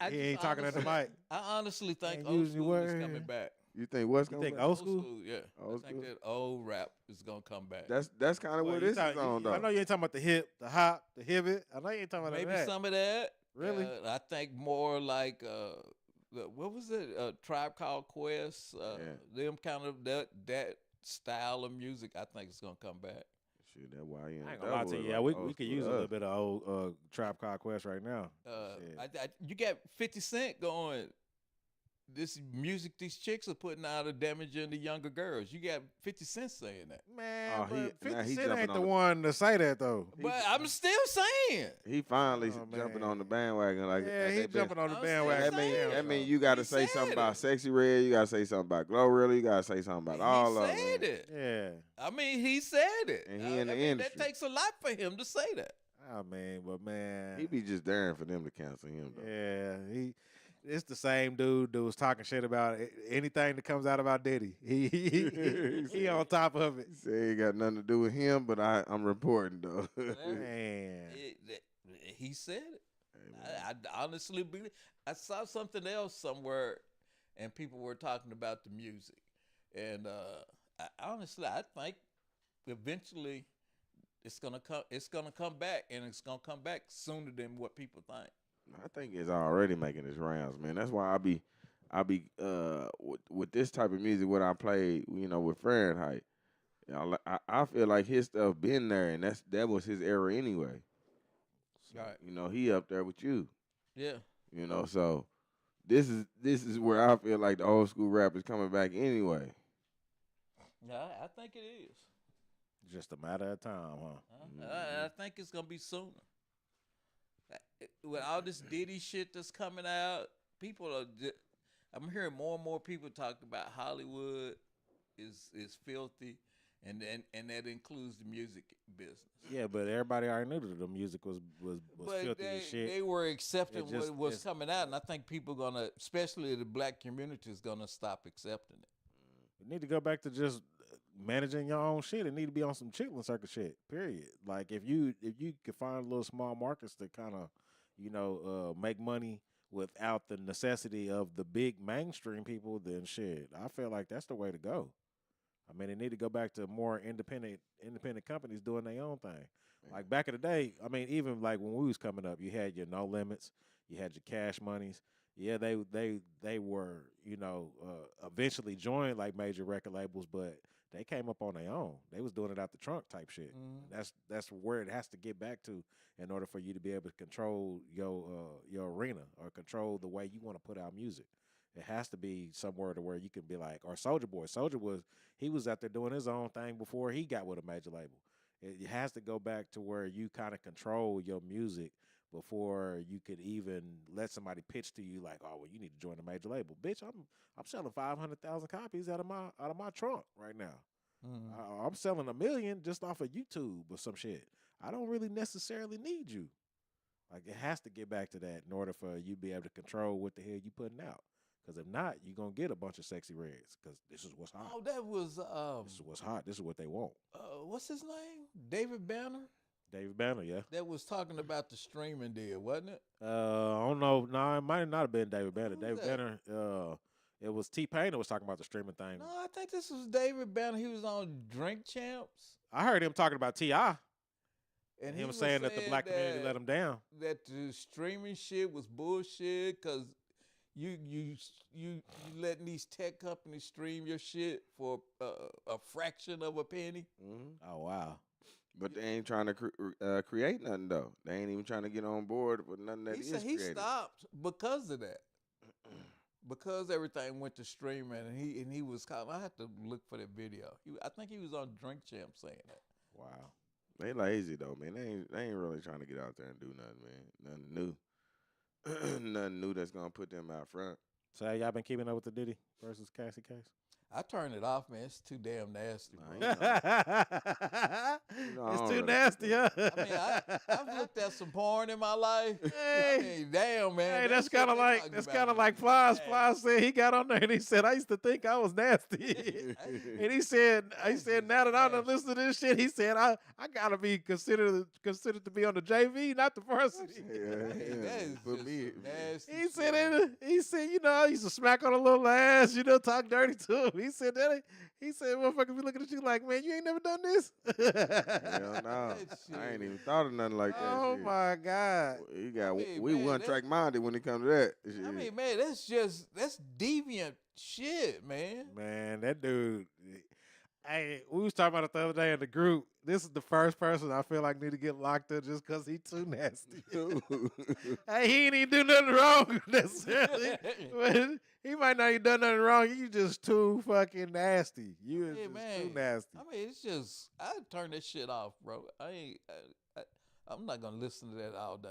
I He just ain't talking at the honestly- mic. I honestly think Ain't old using your school is word. coming back. You think what's You gonna think be? old school? Yeah. Old I think school? that old rap is gonna come back. That's kind of Well, what you this talk- is on though. I know you ain't talking about the hip, the hop, the hibbit. I know you ain't talking about Maybe that. some of that. Really? I think more like what was it? Tribe Called Quest. Them kind of that style of music. I think it's gonna come back. Shit, that YN. I ain't gonna lie to you. Yeah, we could use a little bit of old Trap Called Quest right now. You got 50 Cent going. This music these chicks are putting out are damaging the younger girls. You got 50 Cent saying that. Man, Oh, but now 50 he Cent jumping ain't on the the- one to say that though. But I'm still saying. He finally Oh, jumping man. on the bandwagon like Yeah, he that jumping on the I'm bandwagon. saying. That mean you got to He say said something it. about Sexy Red. You got to say something about Glorilla. You got to say something about all of He them. said it. Yeah. I mean, he said it. And he in the I mean, industry. that takes a lot for him to say that. I mean, but man. He be just daring for them to cancel him though. Yeah, it's the same dude that was talking shit about anything that comes out about Diddy. He on top of it. He said it got nothing to do with him, but I'm reporting though. Man. He said it. I honestly believe. I saw something else somewhere, and people were talking about the music, and I think eventually it's gonna come. It's gonna come back, and it's gonna come back sooner than what people think. I think it's already making its rounds, man. That's why I be with this type of music. What I play, you know, with Fahrenheit. You know, I feel like his stuff been there, and that was his era anyway. Right. You know, he up there with you. Yeah. You know, so this is where I feel like the old school rap is coming back anyway. Yeah, I think it is. Just a matter of time, huh? I think it's gonna be sooner. With all this Diddy shit that's coming out, I'm hearing more and more people talk about Hollywood is filthy, and that includes the music business. Yeah, but everybody already knew that the music was But filthy as shit. they were accepting just- what was it's- coming out, and I think people gonna, especially the black community, is gonna stop accepting it. You need to go back to just managing your own shit. It need to be on some chitlin circuit shit. Period. Like if you could find little small markets to kind of, make money without the necessity of the big mainstream people, then shit, I feel like that's the way to go. I mean, they need to go back to more independent companies doing their own thing. Like back in the day, I mean, even like when we was coming up, you had your No Limits, you had your Cash Monies. Yeah, they were, eventually joined like major record labels, but they came up on their own. They was doing it out the trunk type shit. That's where it has to get back to in order for you to be able to control your arena or control the way you want to put out music. It has to be somewhere to where you can be like, or Soulja Boy. He was out there doing his own thing before he got with a major label. It has to go back to where you kind of control your music before you could even let somebody pitch to you like, oh, well, you need to join a major label. Bitch, I'm selling 500,000 copies out of my trunk right now. I'm selling 1 million just off of YouTube or some shit. I don't really necessarily need you. Like it has to get back to that in order for you to be able to control what the hell you putting out. Because if not, you're going to get a bunch of sexy reds because this is what's hot. Oh, that was This is what's hot. This is what they want. what's his name? David Banner. David Banner, yeah. That was talking about the streaming deal, wasn't it? I don't know. No, it might not have been David Banner. Who was David that? Banner, it was T-Pain that was talking about the streaming thing. No, I think this was David Banner. He was on Drink Champs, I heard him talking about T.I. and Him saying that the black community let him down. That the streaming shit was bullshit because you letting these tech companies stream your shit for a fraction of a penny. Oh, wow. But they ain't trying to create nothing though. They ain't even trying to get on board with nothing that He is said he created. stopped because of that. Because everything went to streaming, and he was kind of, I had to look for that video. I think he was on Drink Champ saying that. Wow. They lazy though, man. They ain't really trying to get out there and do nothing, man. Nothing new. Nothing new that's gonna put them out front. So have y'all been keeping up with the Diddy versus Cassie case? I turned it off, man. It's too damn nasty, bro. Nah, I It's don't too really- nasty, huh? I mean, I've looked at some porn in my life. Hey. I mean, damn, man. Hey, that that's shit kind of they like talking that's about kind of is like Plies. nasty. Plies said he got on there and he said, "I used to think I was nasty," and he said, "Now that I'm nasty. listening to this shit, he said I gotta be considered to be on the JV, not the varsity." Yeah, Hey, that is Put just me. some nasty He shit. said, I used to smack on a little ass, talk dirty to him. He said that. He said, motherfucker be looking at you like, man, you ain't never done this. Hell no. That I ain't shit. even thought of nothing like that. Oh shit. my God. You got I mean, we man, one that- track minded when it comes to that. Shit. I mean, man, that's deviant shit, man. Man, that dude. Hey, we was talking about it the other day in the group. This is the first person I feel like need to get locked up just because he too nasty. Hey, he ain't even do nothing wrong necessarily. But he might not even done nothing wrong. You just too fucking nasty. You is Hey, just man. too nasty. I mean, it's just I turn that shit off, bro. I'm not gonna listen to that all day.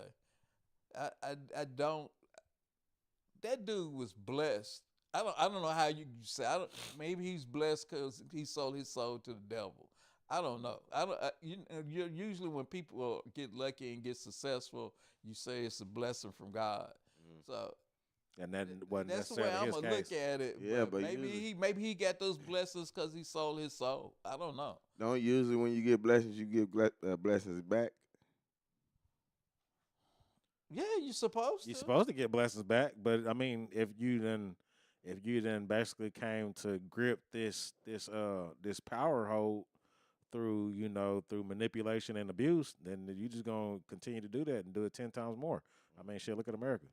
I don't. That dude was blessed. I don't know how you say. Maybe he's blessed because he sold his soul to the devil. I don't know. Usually when people get lucky and get successful, you say it's a blessing from God. So And that wasn't that's the way necessarily I'm his gonna case. look at it. Yeah, but maybe he got those blessings because he sold his soul. I don't know. Don't usually when you get blessings, you give blessings back. Yeah, you're supposed to. You're supposed to get blessings back, but I mean, if you then basically came to grip this power hold through through manipulation and abuse, then you just gonna continue to do that and do it 10 times more. I mean, shit, look at America.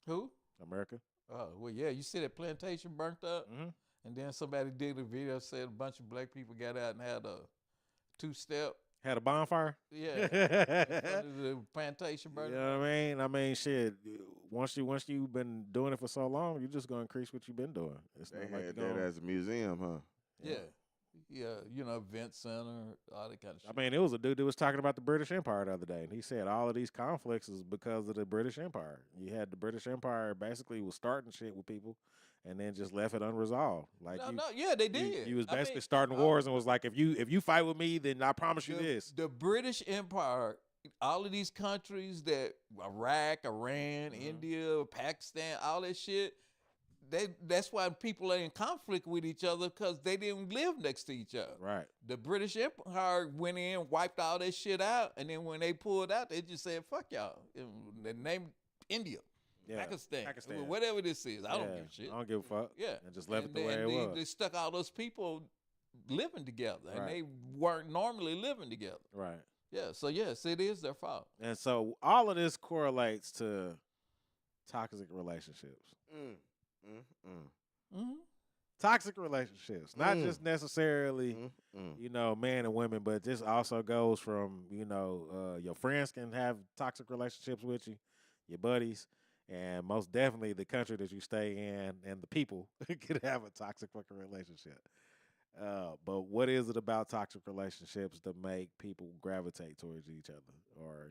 Who? America. Oh, well, yeah. You see that plantation burnt up? Mm-hmm. And then somebody did a video, said a bunch of black people got out and had a two-step. Had a bonfire. Yeah. in front of the plantation You burnt know what I mean? I mean, shit. Once you've been doing it for so long, you're just gonna increase what you've been doing. It's They not like had you're that gonna, as a museum, huh? Yeah. Yeah, event center, all that kind of shit. I mean, it was a dude that was talking about the British Empire the other day, and he said all of these conflicts is because of the British Empire. You had the British Empire basically was starting shit with people, and then just left it unresolved. Like yeah, they did. You was I basically mean, starting wars and was like, if you fight with me, then I promise you this. The British Empire, all of these countries that Iraq, Iran, India, Pakistan, all that shit. That's why people are in conflict with each other because they didn't live next to each other. Right. The British Empire went in, wiped all that shit out, and then when they pulled out, they just said, fuck y'all. And they named India, Pakistan, whatever this is. I don't give a shit. I don't give a fuck. Yeah. And just left it the way it was. They stuck all those people living together, and Right. they weren't normally living together. Right. Yeah, so yes, it is their fault. And so all of this correlates to toxic relationships. Mm-hmm. Toxic relationships, not just necessarily, man and women, but this also goes from, your friends can have toxic relationships with you, your buddies, and most definitely the country that you stay in and the people can have a toxic fucking relationship. But what is it about toxic relationships that make people gravitate towards each other? Or,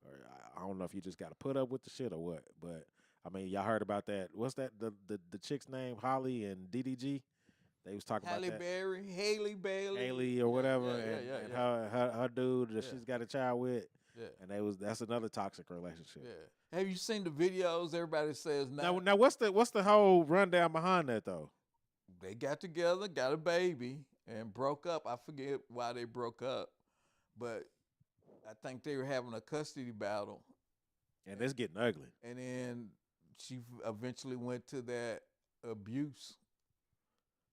or I don't know if you just got to put up with the shit or what, but I mean, y'all heard about that. What's that? The chick's name, Holly and DDG. They was talking about that. Haley Bailey, Haley or whatever, yeah, and her dude that she's got a child with. Yeah. And that's another toxic relationship. Yeah. Have you seen the videos? Everybody says now what's the whole rundown behind that though? They got together, got a baby, and broke up. I forget why they broke up, but I think they were having a custody battle. And it's getting ugly. And then she eventually went to that abuse.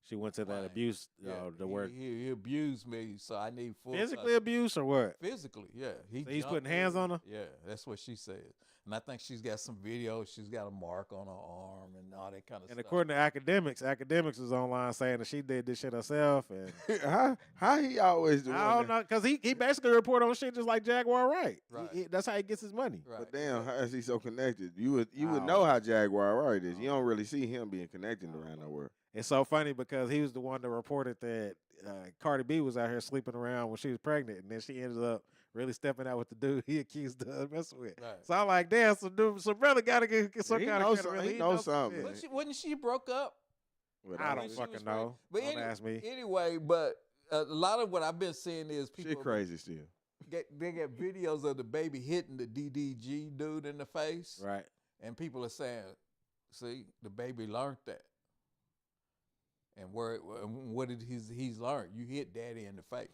She went to that abuse, the word. He abused me, so I need full physically abuse or what? Physically, yeah. So he's putting hands on her? Yeah, that's what she said. And I think she's got some videos. She's got a mark on her arm and all that kind of stuff. And according to academics is online saying that she did this shit herself. And how he always doing I don't know, because he basically report on shit just like Jaguar Wright. Right. That's how he gets his money. Right. But damn, how is he so connected? You would know how Jaguar Wright is. You don't really see him being connected around nowhere. It's so funny because he was the one that reported that Cardi B was out here sleeping around when she was pregnant, and then she ended up really stepping out with the dude he accused her of messing with. Right. So I'm like, damn, so brother got to get some kind of credibility. He knows something. Wasn't she broke up? I don't fucking know. But don't ask me. Anyway, but a lot of what I've been seeing is people. She crazy still. They get videos of the baby hitting the DDG dude in the face. Right. And people are saying, see, the baby learned that. And what did he's learned? You hit daddy in the face.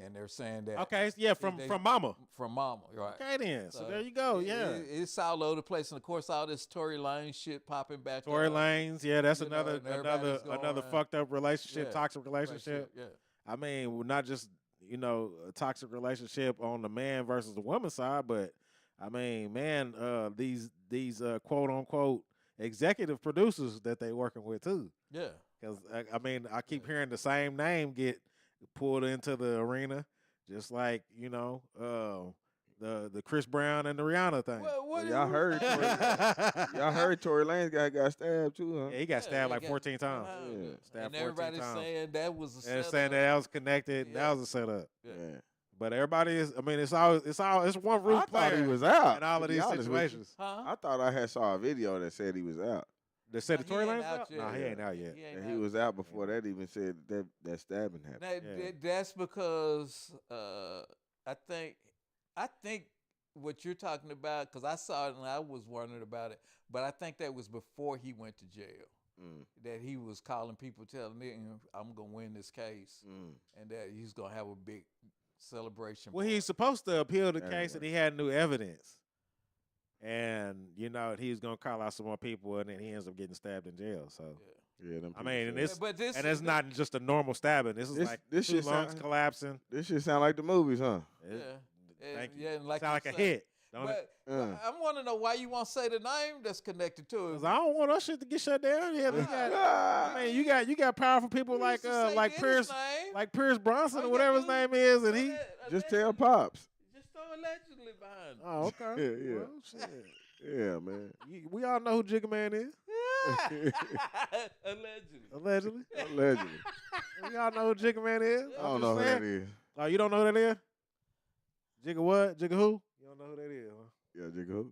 And they're saying that. Okay, yeah, from mama. From mama, right. Okay then. So there you go, yeah. It's all over the place. And of course all this Tory Lanez shit popping back. Tory Lanez, yeah, that's You know, another toxic relationship, Yeah, toxic relationship. Yeah. I mean, not just, a toxic relationship on the man versus the woman side, but I mean, man, these quote unquote executive producers that they working with too. Yeah. Because I mean, I keep hearing the same name get pulled into the arena, just like the Chris Brown and the Rihanna thing. Y'all heard Tory Lanez got stabbed too, huh? Yeah, he got stabbed like 14 times. Yeah. Stabbed And 14 everybody's times. saying that was a And setup. saying that was connected. Yeah. That was a setup. Yeah. But everybody is. I mean, it's one roof I player. thought he was out in all of to be these honest with you. situations. Huh? I thought I saw a video that said he was out. They said the He Tory ain't Lanez out out? yet. No, he ain't out yet. ain't And out he was out before that even said that stabbing happened. That's because I think what you're talking about, because I saw it and I was wondering about it, but I think that was before he went to jail. That he was calling people, telling them, I'm going to win this case, and that he's going to have a big celebration. Well, party. he's supposed to appeal the Anyway. case that he had new evidence. And, he was going to call out some more people, and then he ends up getting stabbed in jail. So, Yeah, them I mean, and people it's, said- it's not just a normal stabbing. This is like this two shit lungs sound- collapsing. This shit sound like the movies, huh? Yeah. Thank you. Yeah, and like Sound like you a say- hit. Don't it? But I want to know why you want to say the name that's connected to it. 'Cause I don't want our shit to get shut down. Yeah, we got, I mean, you got powerful people You like used to say Pierce, Dennis' name. like Pierce Bronson All or you whatever his gotta name is, and he. Just tell Pops. Just throw allegedly behind it. Oh, okay. Yeah, yeah. Well, shit. Yeah, man. We all know who Jigga Man is. Allegedly. Allegedly. Allegedly. We all know who Jigga Man is. I don't know who that is. Oh, you don't know who that is? Jigga what? Jigga who? You don't know who that is, huh? Yeah, Jigga who?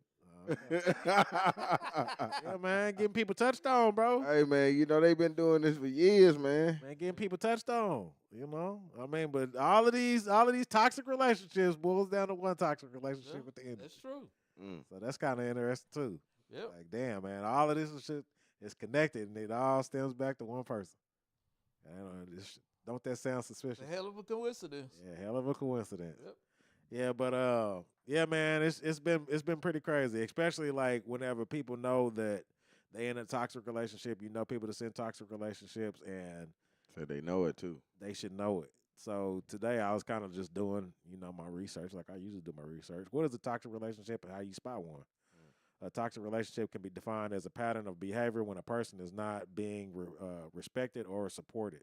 Yeah, man, getting people touched on, bro. Hey man, you know they've been doing this for years, man. Man, getting people touched on. You know, I mean, but all of these toxic relationships boils down to one toxic relationship Yeah, at the end. that's true. Mm. So that's kind of interesting too. Yep. Like, damn, man, all of this shit is connected, and it all stems back to one person. I don't know, don't that sound It's suspicious? a hell of a coincidence. Yeah, hell of a coincidence. Yep. Yeah, but yeah, man, it's been pretty crazy, especially like whenever people know that they in a toxic relationship. You know, people that's in toxic relationships, and So they know it too. they should know it. So today I was kind of just doing, my research, like I usually do my research. What is a toxic relationship, and how you spot one? A toxic relationship can be defined as a pattern of behavior when a person is not being respected or supported.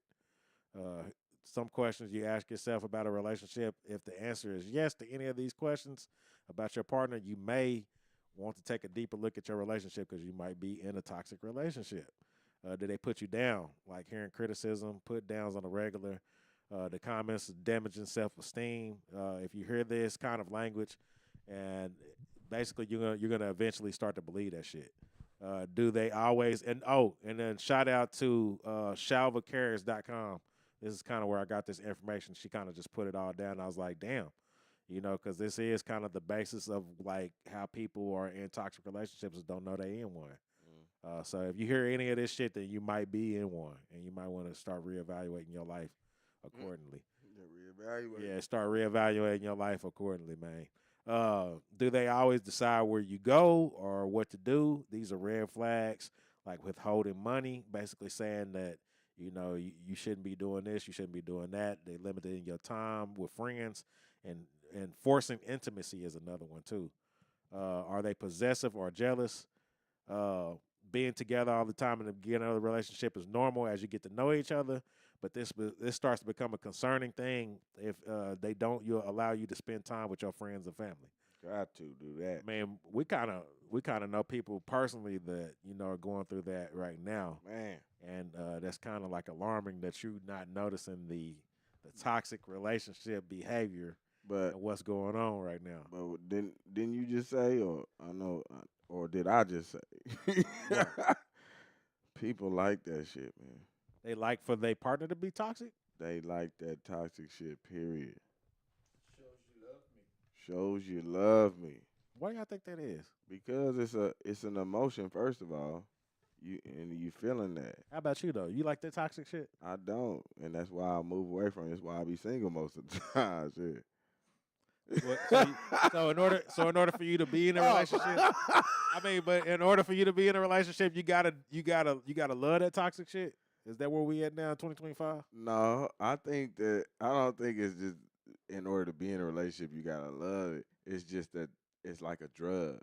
Some questions you ask yourself about a relationship, if the answer is yes to any of these questions about your partner, you may want to take a deeper look at your relationship because you might be in a toxic relationship. Do they put you down, like hearing criticism, put downs on a regular? The comments damaging self-esteem. If you hear this kind of language, and basically you're gonna eventually start to believe that shit. Do they always and then shout out to shalvacares.com. This is kind of where I got this information. She kind of just put it all down. I was like, damn, because this is kind of the basis of like how people are in toxic relationships and don't know they in one. So if you hear any of this shit, then you might be in one, and you might want to start reevaluating your life accordingly. Yeah, reevaluate. Yeah, start reevaluating your life accordingly, man. Do they always decide where you go or what to do? These are red flags, like withholding money, basically saying that you shouldn't be doing this, you shouldn't be doing that. They limiting your time with friends, and forcing intimacy is another one too. Are they possessive or jealous? Being together all the time in the beginning of the relationship is normal as you get to know each other, but this starts to become a concerning thing if they don't allow you to spend time with your friends and family. Got to do that. Man, we kind of know people personally that are going through that right now, Man. and that's kind of like alarming that you're not noticing the toxic relationship behavior But and what's going on right now. But didn't you just say, or I know, or did I just say? People like that shit, man. They like for their partner to be toxic. They like that toxic shit. Period. Shows you love me. Shows you love me. Why do y'all think that is? Because it's an emotion. First of all, you feeling that. How about you though? You like that toxic shit? I don't, and that's why I move away from it. That's why I be single most of the time. Shit. So in order for you to be in a relationship, but in order for you to be in a relationship, you gotta love that toxic shit. Is that where we at now, 2025? No, I don't think it's just in order to be in a relationship you gotta love it. It's just that it's like a drug.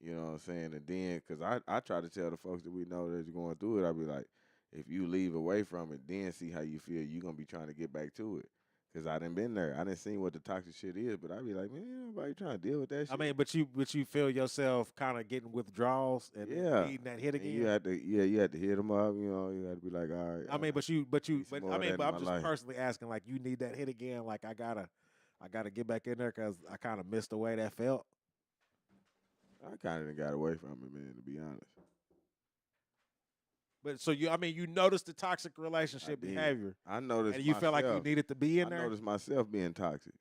You know what I'm saying? And then, because I try to tell the folks that we know that's going through it, I be like, if you leave away from it, then see how you feel, you're going to be trying to get back to it. Because I done been there. I done seen what the toxic shit is, but I be like, man, nobody trying to deal with that shit. I mean, but you feel yourself kind of getting withdrawals and needing that hit again. And you had to hit them up. You had to be like, all right. I'm just personally asking, like, you need that hit again. Like, I gotta get back in there because I kind of missed the way that felt. I kind of got away from it, man, to be honest. But so you noticed the toxic relationship behavior. I noticed, and you felt like you needed to be in there. I noticed myself being toxic.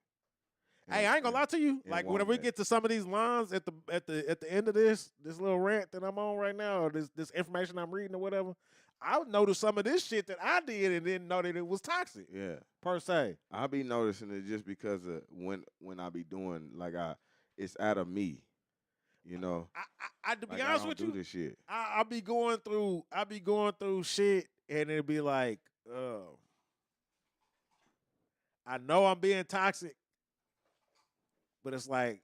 Hey, I ain't gonna lie to you. Like whenever we get to some of these lines at the end of this little rant that I'm on right now, or this information I'm reading or whatever, I would notice some of this shit that I did and didn't know that it was toxic. Yeah, per se. I be noticing it just because of when I be doing it's out of me. You know, I to be honest with you, this shit. I be going through shit, and it'd be like, I know I'm being toxic, but it's like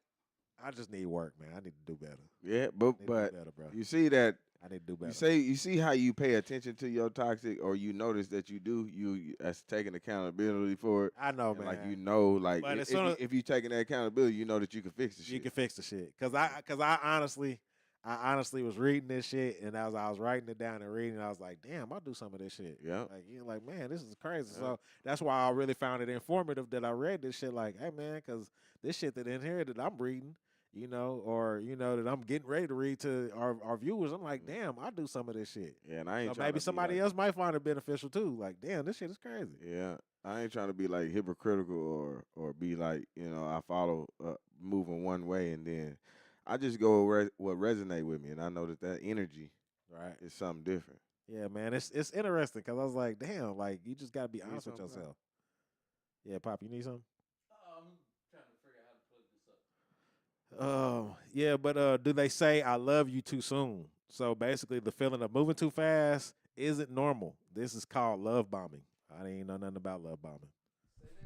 I just need work, man. I need to do better. Yeah, but better, bro. You see that I need to do better. You see how you pay attention to your toxic, or you notice that you do. You as taking accountability for it. I know, and man. But if you taking that accountability, you know that you can fix the shit. You can fix the shit. Cause I honestly was reading this shit, and as I was writing it down and reading, I was like, damn, I'll do some of this shit. Yeah. Like, man, this is crazy. Yeah. So that's why I really found it informative that I read this shit. Like, hey, man, cause this shit that in here that I'm reading, you know, or you know that I'm getting ready to read to our viewers. I'm like, damn, I do some of this shit. Yeah, and I ain't So trying maybe to be somebody like, else might find it beneficial too. Like, damn, this shit is crazy. Yeah, I ain't trying to be like hypocritical or be like, I follow moving one way and then I just go where what resonate with me, and I know that energy Right. is something different. Yeah, man. It's interesting because I was like, damn, like you just gotta be You need honest with something, yourself. Yeah, Pop, you need something? I'm trying to figure out how to plug this up. Yeah, but do they say I love you too soon? So basically, the feeling of moving too fast isn't normal. This is called love bombing. I didn't know nothing about love bombing. Say that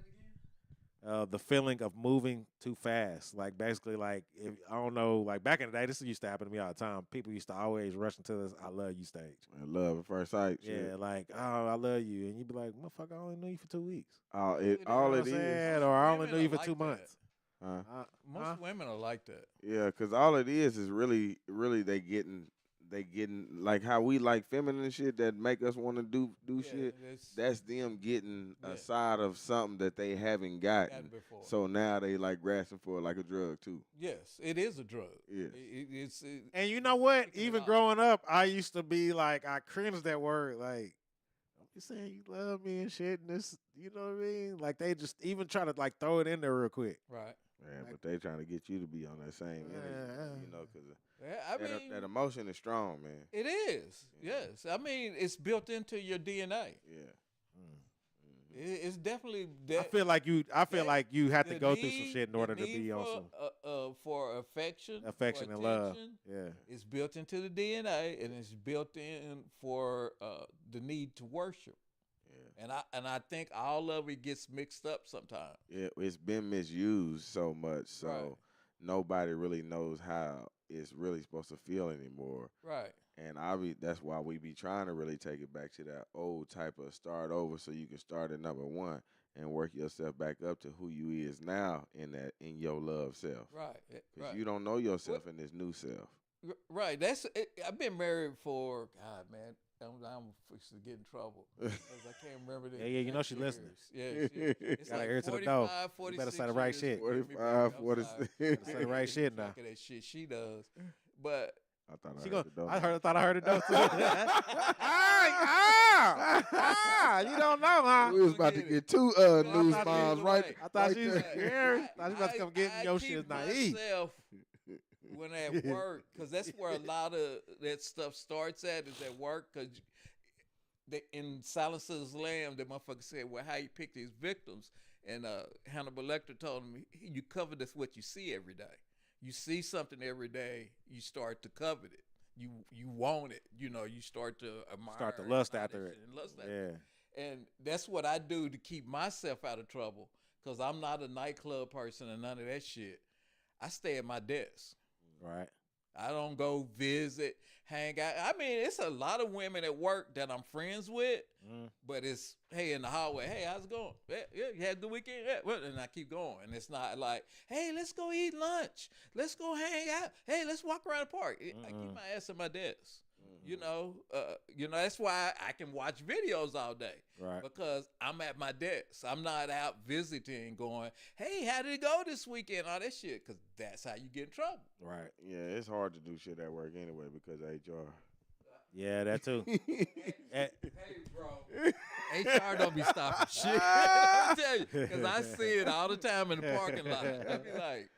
again. The feeling of moving too fast, like basically, like if I don't know, like back in the day, this used to happen to me all the time. People used to always rush into this "I love you" stage. And love at first sight. Yeah, Shit. like oh, I love you, and you'd be like, "Motherfucker, I only knew you for 2 weeks." All You it You know what I'm is, saying? Or I only Women knew you are for like 2 that. months. huh? Most women are like that. Yeah, because all it is really they getting like how we like feminine shit that make us want to do shit. That's them getting Yeah. a side of something that they haven't gotten. Gotten before. So now they like grasping for it like a drug too. Yes, it is a drug. Yes. It's And you know what? Picking it Even up. growing up, I used to be like, I cringed that word. Like, don't be saying you love me and shit. And this, you know what I mean? Like, they just even try to like throw it in there real quick. right. Yeah, but they trying to get you to be on that same energy, because Yeah, I mean, that emotion is strong, man. it is. Yes, I mean, it's built into your DNA. Yeah. It's definitely. I feel like you. I feel that- like you have to the go through some need- shit in the order to need be on for, some for affection, affection for and love. attention, Yeah. It's built into the DNA, and it's built in for the need to worship. Yeah. And I think all of it gets mixed up sometimes. Yeah, it's been misused so much, so Right. nobody really knows how it's really supposed to feel anymore. Right. And that's why we be trying to really take it back to that old type of start over, so you can start at number one and work yourself back up to who you is now in your love self. Right. Because Right. you don't know yourself in this new self. Right. That's it. I've been married for God, man. I'm fixing to get in trouble because I can't remember the Yeah, you know exact she listening. years. Yeah, it's Gotta like hear to the door. 45, You 46 better say the right years shit. with me, 45, baby. I'm 46. sorry. Better say the right Keep shit track now. of that shit she does, but I thought I She heard go. the door. Thought I heard it though too. You don't know, huh? We was about to Look at get two I news thought bombs you- right. I thought right she was there. scared. Thought she about to come get in your keep shit naive. myself when at work, because that's where a lot of that stuff starts at, is at work. Because in Silence of the Lamb, the motherfucker said, well, how he picked his victims. And Hannibal Lecter told him, you covet this what you see every day. You see something every day, you start to covet it. You want it. You know, you start to admire. Start to lust and after it. and lust after Yeah. it. And that's what I do to keep myself out of trouble, because I'm not a nightclub person and none of that shit. I stay at my desk. Right. I don't go visit, hang out. I mean, it's a lot of women at work that I'm friends with, but it's, hey, in the hallway, hey, how's it going? Yeah, you had a good weekend? Yeah. Well, and I keep going. And it's not like, hey, let's go eat lunch. Let's go hang out. Hey, let's walk around the park. I keep my ass at my desk. You know, that's why I can watch videos all day. Right. Because I'm at my desk. I'm not out visiting going, hey, how did it go this weekend? All that shit. Because that's how you get in trouble. Right. Yeah, it's hard to do shit at work anyway because of HR. Yeah, that too. Hey, bro. HR don't be stopping shit. I'm telling you. Because I see it all the time in the parking lot. I be like,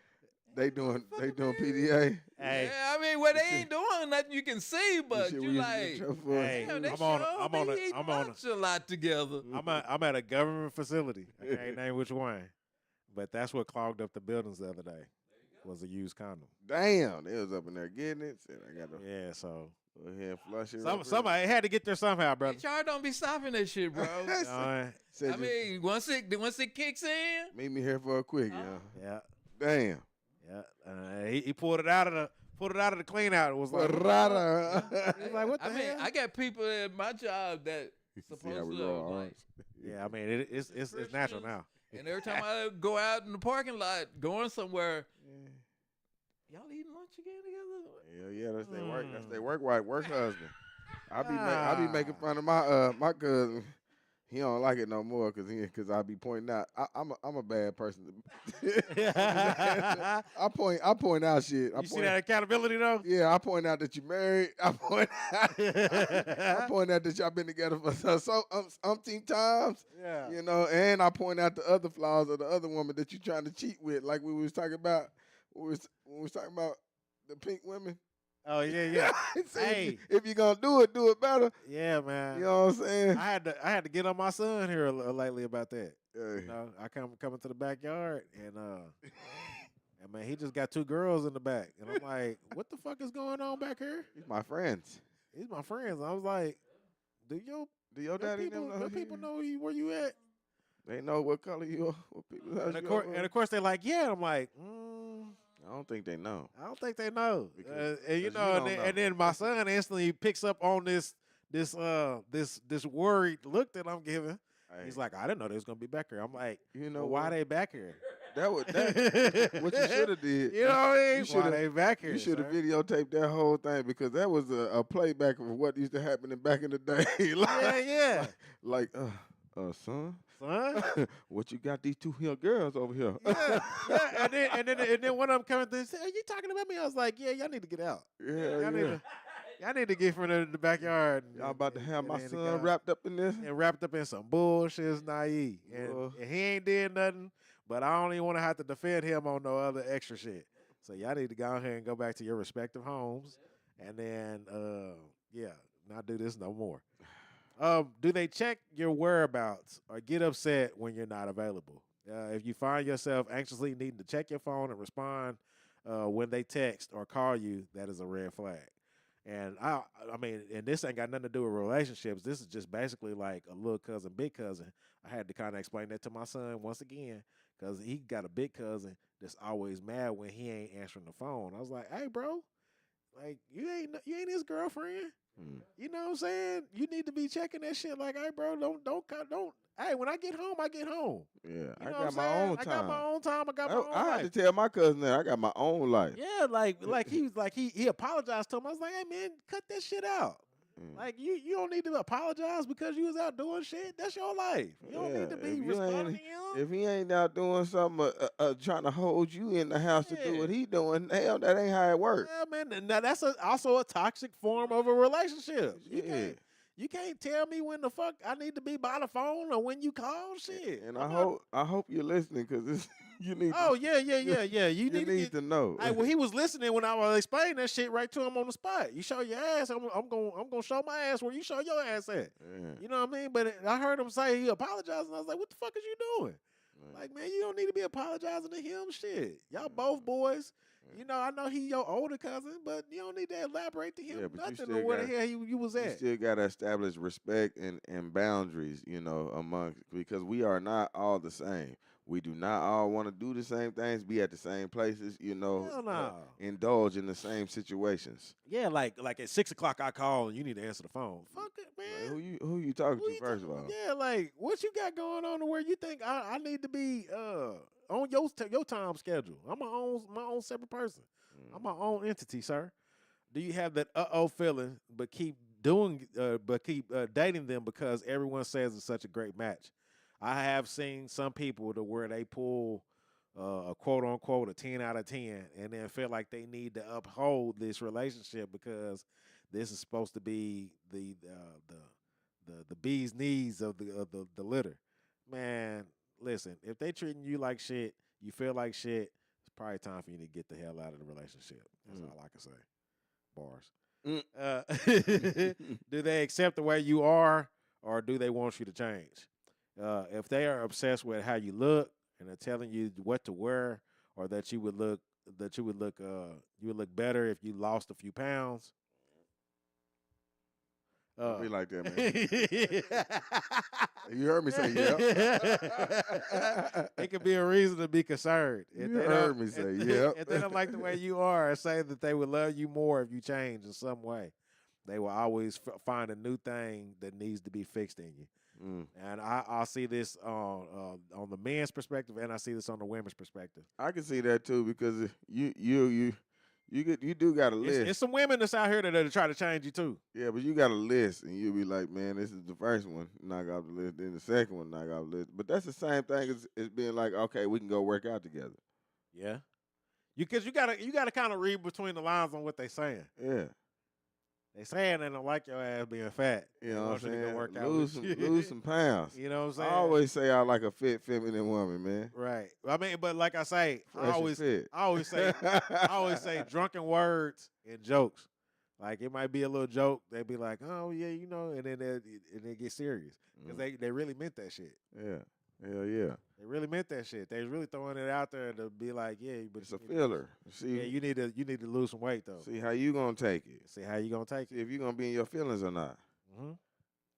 They doing PDA. Hey. yeah, I mean, well, they ain't doing nothing you can see, but Shit we you used to get in like, trouble for. Hey, damn, that I'm on a- show, I'm on they a- eat I'm on a- lunch a lot together. I'm at a government facility. I can't name which one, but that's what clogged up the buildings the other day. Was a used condom. Damn, they was up in there getting it. Said I got to Yeah, so go ahead and flush it. real quick. somebody had to get there somehow, brother. HR don't be stopping that shit, bro. Said I mean, once it kicks in, meet me here for a quick, yeah, Damn. yeah. He pulled it out of the clean out. It was like, Rada. he's like, what the I mean, hell? I got people at my job that See how supposed we to roll, like, Yeah, I mean, it's natural now. and every time I go out in the parking lot, going somewhere, y'all eating lunch again together? Yeah, that's their work. That's their work wife, work husband. I be making fun of my cousin. He don't like it no more because I be pointing out. I'm a bad person. I point out shit. You see that accountability though? Yeah, I point out that you married. I point out that y'all been together for umpteen times. Yeah. You know, and I point out the other flaws of the other woman that you trying to cheat with, like we was talking about. When we was talking about the pink women. Oh yeah. See, Hey. if you're gonna do it better. Yeah, man. You know what I'm saying? I had to get on my son here lately about that. Hey. You know, I come into the backyard and and man, he just got 2 girls in the back, and I'm like, what the fuck is going on back here? These my friends. He's my friends. I was like, do your daddy people, know? your people know where you at? They know what color you are. What people And of course they're like, yeah. And I'm like, I don't think they know. I don't think they know. And you Because know, and then my son instantly picks up on this worried look that I'm giving. Hey, He's like, I didn't know they was gonna be back here. I'm like, you know well, why they back here? that what you should have did. You know what I mean? You Why they back here? You should have sir? videotaped that whole thing because that was a playback of what used to happen back in the day. Yeah. Like, son, what you got these 2 here girls over here? Yeah. And then one of them coming through and said, are you talking about me? I was like, yeah, y'all need to get out. Y'all need to get from the backyard. Y'all about to have my and son wrapped up in this? and wrapped up in some bullshit. It's naive. And he ain't did nothing, but I don't even want to have to defend him on no other extra shit. So y'all need to go ahead and go back to your respective homes and then, not do this no more. Do they check your whereabouts or get upset when you're not available? If you find yourself anxiously needing to check your phone and respond when they text or call you, that is a red flag. And I mean, and this ain't got nothing to do with relationships. This is just basically like a little cousin, big cousin. I had to kind of explain that to my son once again because he got a big cousin that's always mad when he ain't answering the phone. I was like, hey, bro, like you ain't his girlfriend. You know what I'm saying? You need to be checking that shit. Like, hey, bro, don't. Hey, when I get home, I get home. Yeah, You I know got what my I'm own saying? time. I got my own time. I got my own I life. had to tell my cousin that I got my own life. Yeah, like he apologized to him. I was like, hey man, cut that shit out. Like you don't need to apologize because you was out doing shit. That's your life. You don't need to be responding to him. If he ain't out doing something, trying to hold you in the house to do what he doing, hell, that ain't how it works. Yeah, man. Now that's also a toxic form of a relationship. You can't tell me when the fuck I need to be by the phone or when you call shit. And I hope you're listening because you need. Oh yeah. You need to know. Well, he was listening when I was explaining that shit right to him on the spot. You show your ass, I'm gonna show my ass where you show your ass at. Yeah. You know what I mean? But I heard him say he apologized, and I was like, what the fuck is you doing? Like, man, you don't need to be apologizing to him. Shit, y'all both boys. You know, I know he your older cousin, but you don't need to elaborate to him nothing on where the hell you was at. You still got to establish respect and boundaries, you know, because we are not all the same. We do not all want to do the same things, be at the same places, you know, Hell no. Indulge in the same situations. Yeah, like at 6 o'clock I call and you need to answer the phone. Fuck it, man. Like, who you talking to first of all? Yeah, like what you got going on to where you think I need to be on your time schedule? I'm my own separate person. I'm my own entity, sir. Do you have that feeling, but keep dating them because everyone says it's such a great match? I have seen some people to where they pull a quote unquote a 10 out of 10 and then feel like they need to uphold this relationship because this is supposed to be the bee's knees of the litter. Man, listen, if they treating you like shit, you feel like shit, it's probably time for you to get the hell out of the relationship. That's all I can say. Bars. Do they accept the way you are or do they want you to change? If they are obsessed with how you look and they're telling you what to wear or that you would look better if you lost a few pounds. Don't be like that, man. You heard me say yeah. It could be a reason to be concerned. You heard me say yeah. If they don't like the way you are, say that they would love you more if you change in some way. They will always find a new thing that needs to be fixed in you. And I see this on the men's perspective, and I see this on the women's perspective. I can see that too because you You do got a list. It's some women that's out here that try to change you too. Yeah, but you got a list, and you'll be like, man, this is the first one, knock off the list. Then the second one, knock off the list. But that's the same thing as being like, okay, we can go work out together. Yeah, because you gotta kind of read between the lines on what they saying. Yeah. They saying they don't like your ass being fat. You know what I'm They want you to go saying? work out Lose with you. lose some pounds. You know what I'm I saying? always say I like a fit, feminine woman, man. Right. I mean, but like I say, Fresh I and always fit. say drunken words and jokes. Like it might be a little joke. They be like, oh yeah, you know, and then they get serious because they really meant that shit. Yeah. Hell yeah. They really meant that shit. They was really throwing it out there to be like, yeah, but It's a filler. See, Yeah, you need to lose some weight though. see how you gonna take it. See how you gonna take See it. if you gonna be in your feelings or not. Mm-hmm.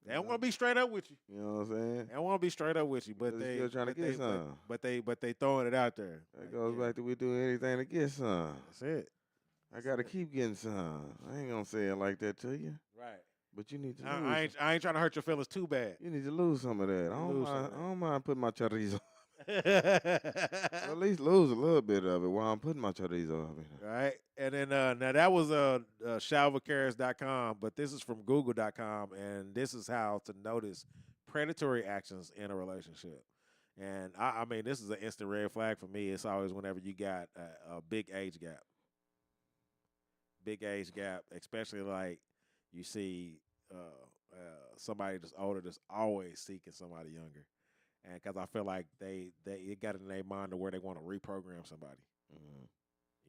They don't want to be straight up with you. You know what I'm saying? They don't want to be straight up with you, but They they still trying to but get they- some. But they throwing it out there. That Like, goes yeah, back to we do anything to get some. That's it. I gotta keep getting some. I ain't gonna say it like that to you, Right. but you need to lose. I ain't trying to hurt your feelings too bad. You need to lose some of that. Lose some of that. I don't mind putting my chorizo. Right. At least lose a little bit of it while I'm putting my chorizo up in there. And then now that was shalvacaris.com, but this is from google.com, and this is how to notice predatory actions in a relationship. And I mean, this is an instant red flag for me. It's always whenever you got a big age gap. Big age gap, especially like you see somebody that's older that's always seeking somebody younger. And because I feel like they it got in their mind to where they want to reprogram somebody. Mhm.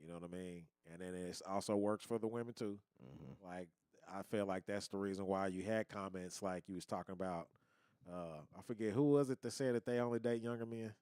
You know what I mean? And then it also works for the women too. Mhm. Like I feel like that's the reason why you had comments like you was talking about. I forget who was it that said that they only date younger men.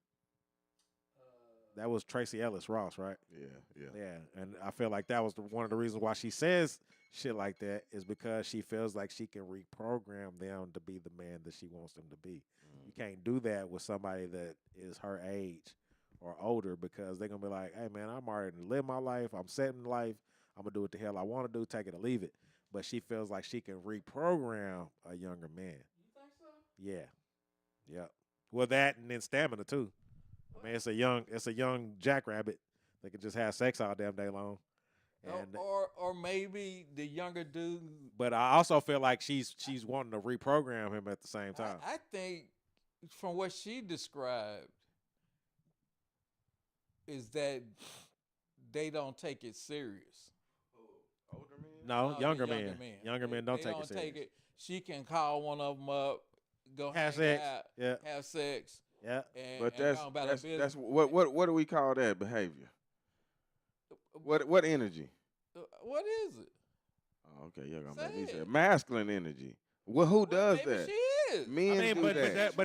That was Tracy Ellis Ross, right? Yeah. Yeah, and I feel like that was one of the reasons why she says shit like that is because she feels like she can reprogram them to be the man that she wants them to be. You can't do that with somebody that is her age or older because they're gonna be like, "Hey man, I'm already living my life. I'm set in life. I'm gonna do what the hell I want to do. Take it or leave it." But she feels like she can reprogram a younger man. You think so? Yeah, yeah. Well, that and then stamina too. I mean, it's a young jackrabbit that can just have sex all damn day long. And Or maybe the younger dude. but I also feel like she's wanting to reprogram him at the same time. I think from what she described is that they don't take it serious. Older men? No, No, the younger men. Younger They- men don't they take it serious. She can call one of them up, go Have hang sex. out, Yeah, have sex, yeah. and, But and go about her that's business. what do we call that behavior? What energy? What is it? Oh, okay, you're gonna Say make me say it. masculine energy. Well, who does Maybe that? she is. Men I mean, do but that.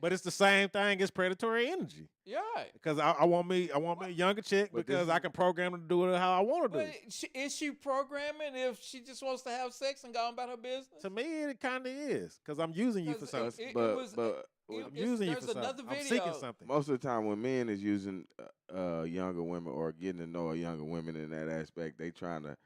but it's the same thing as predatory energy. You're right. Because I want me a younger chick But because this I is- can program her to do it how I want to do. But is she programming if she just wants to have sex and go on about her business? To me, it kind of is because I'm using you for 'Cause something. it but was- but I'm using you for there's something. another I'm seeking video. something. most of the time when men is using younger women or getting to know a younger women in that aspect, they trying to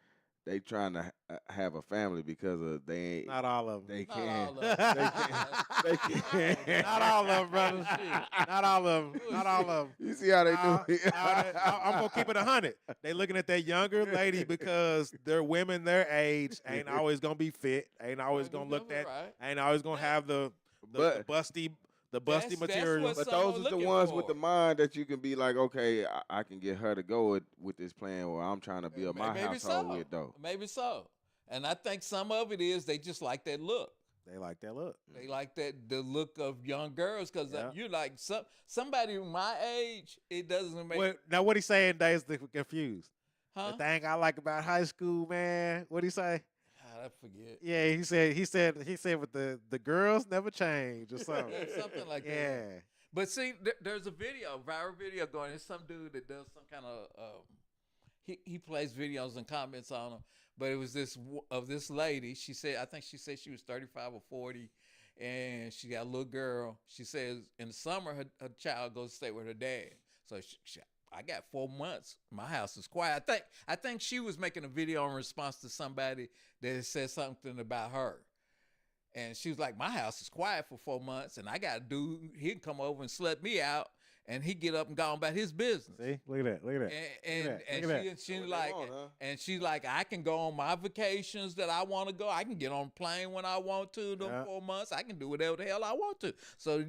have a family because of they ain't Not all of them. they Not can't all of they can't. Not all of them, brother. Not all of them. Not all of them. You see how they do it? I'm gonna keep it 100. They looking at that younger lady because they're women their age ain't always gonna be fit. Ain't always gonna look that. Right. Ain't always gonna have the But- busty That's material. what But someone those are the looking ones for. with the mind that you can be like, okay, I can get her to go with this plan where I'm trying to build my Maybe household so. with though. Maybe so. And I think some of it is they just like that look. They like that look. They like the look of young girls because Yeah. you're like somebody my age. It doesn't make Now what he saying? Days confused. huh? The thing I like about high school, man. What he say? I forget. Yeah, he said, with the girls never change or something. Yeah, something like that. Yeah. But see, there's a viral video going. There's some dude that does some kind of he plays videos and comments on them. But it was this lady. She said, I think she said she was 35 or 40, and she got a little girl. She says in the summer her child goes to stay with her dad. So I got 4 months. My house is quiet. I think she was making a video in response to somebody that said something about her. And she was like, my house is quiet for 4 months, and I got a dude, he can come over and slut me out, and he get up and go on about his business. See, look at that, look at that. And Look at that. she What like they want, huh? and she's like, I can go on my vacations that I want to go. I can get on a plane when I want to. Them Yeah. 4 months, I can do whatever the hell I want to. So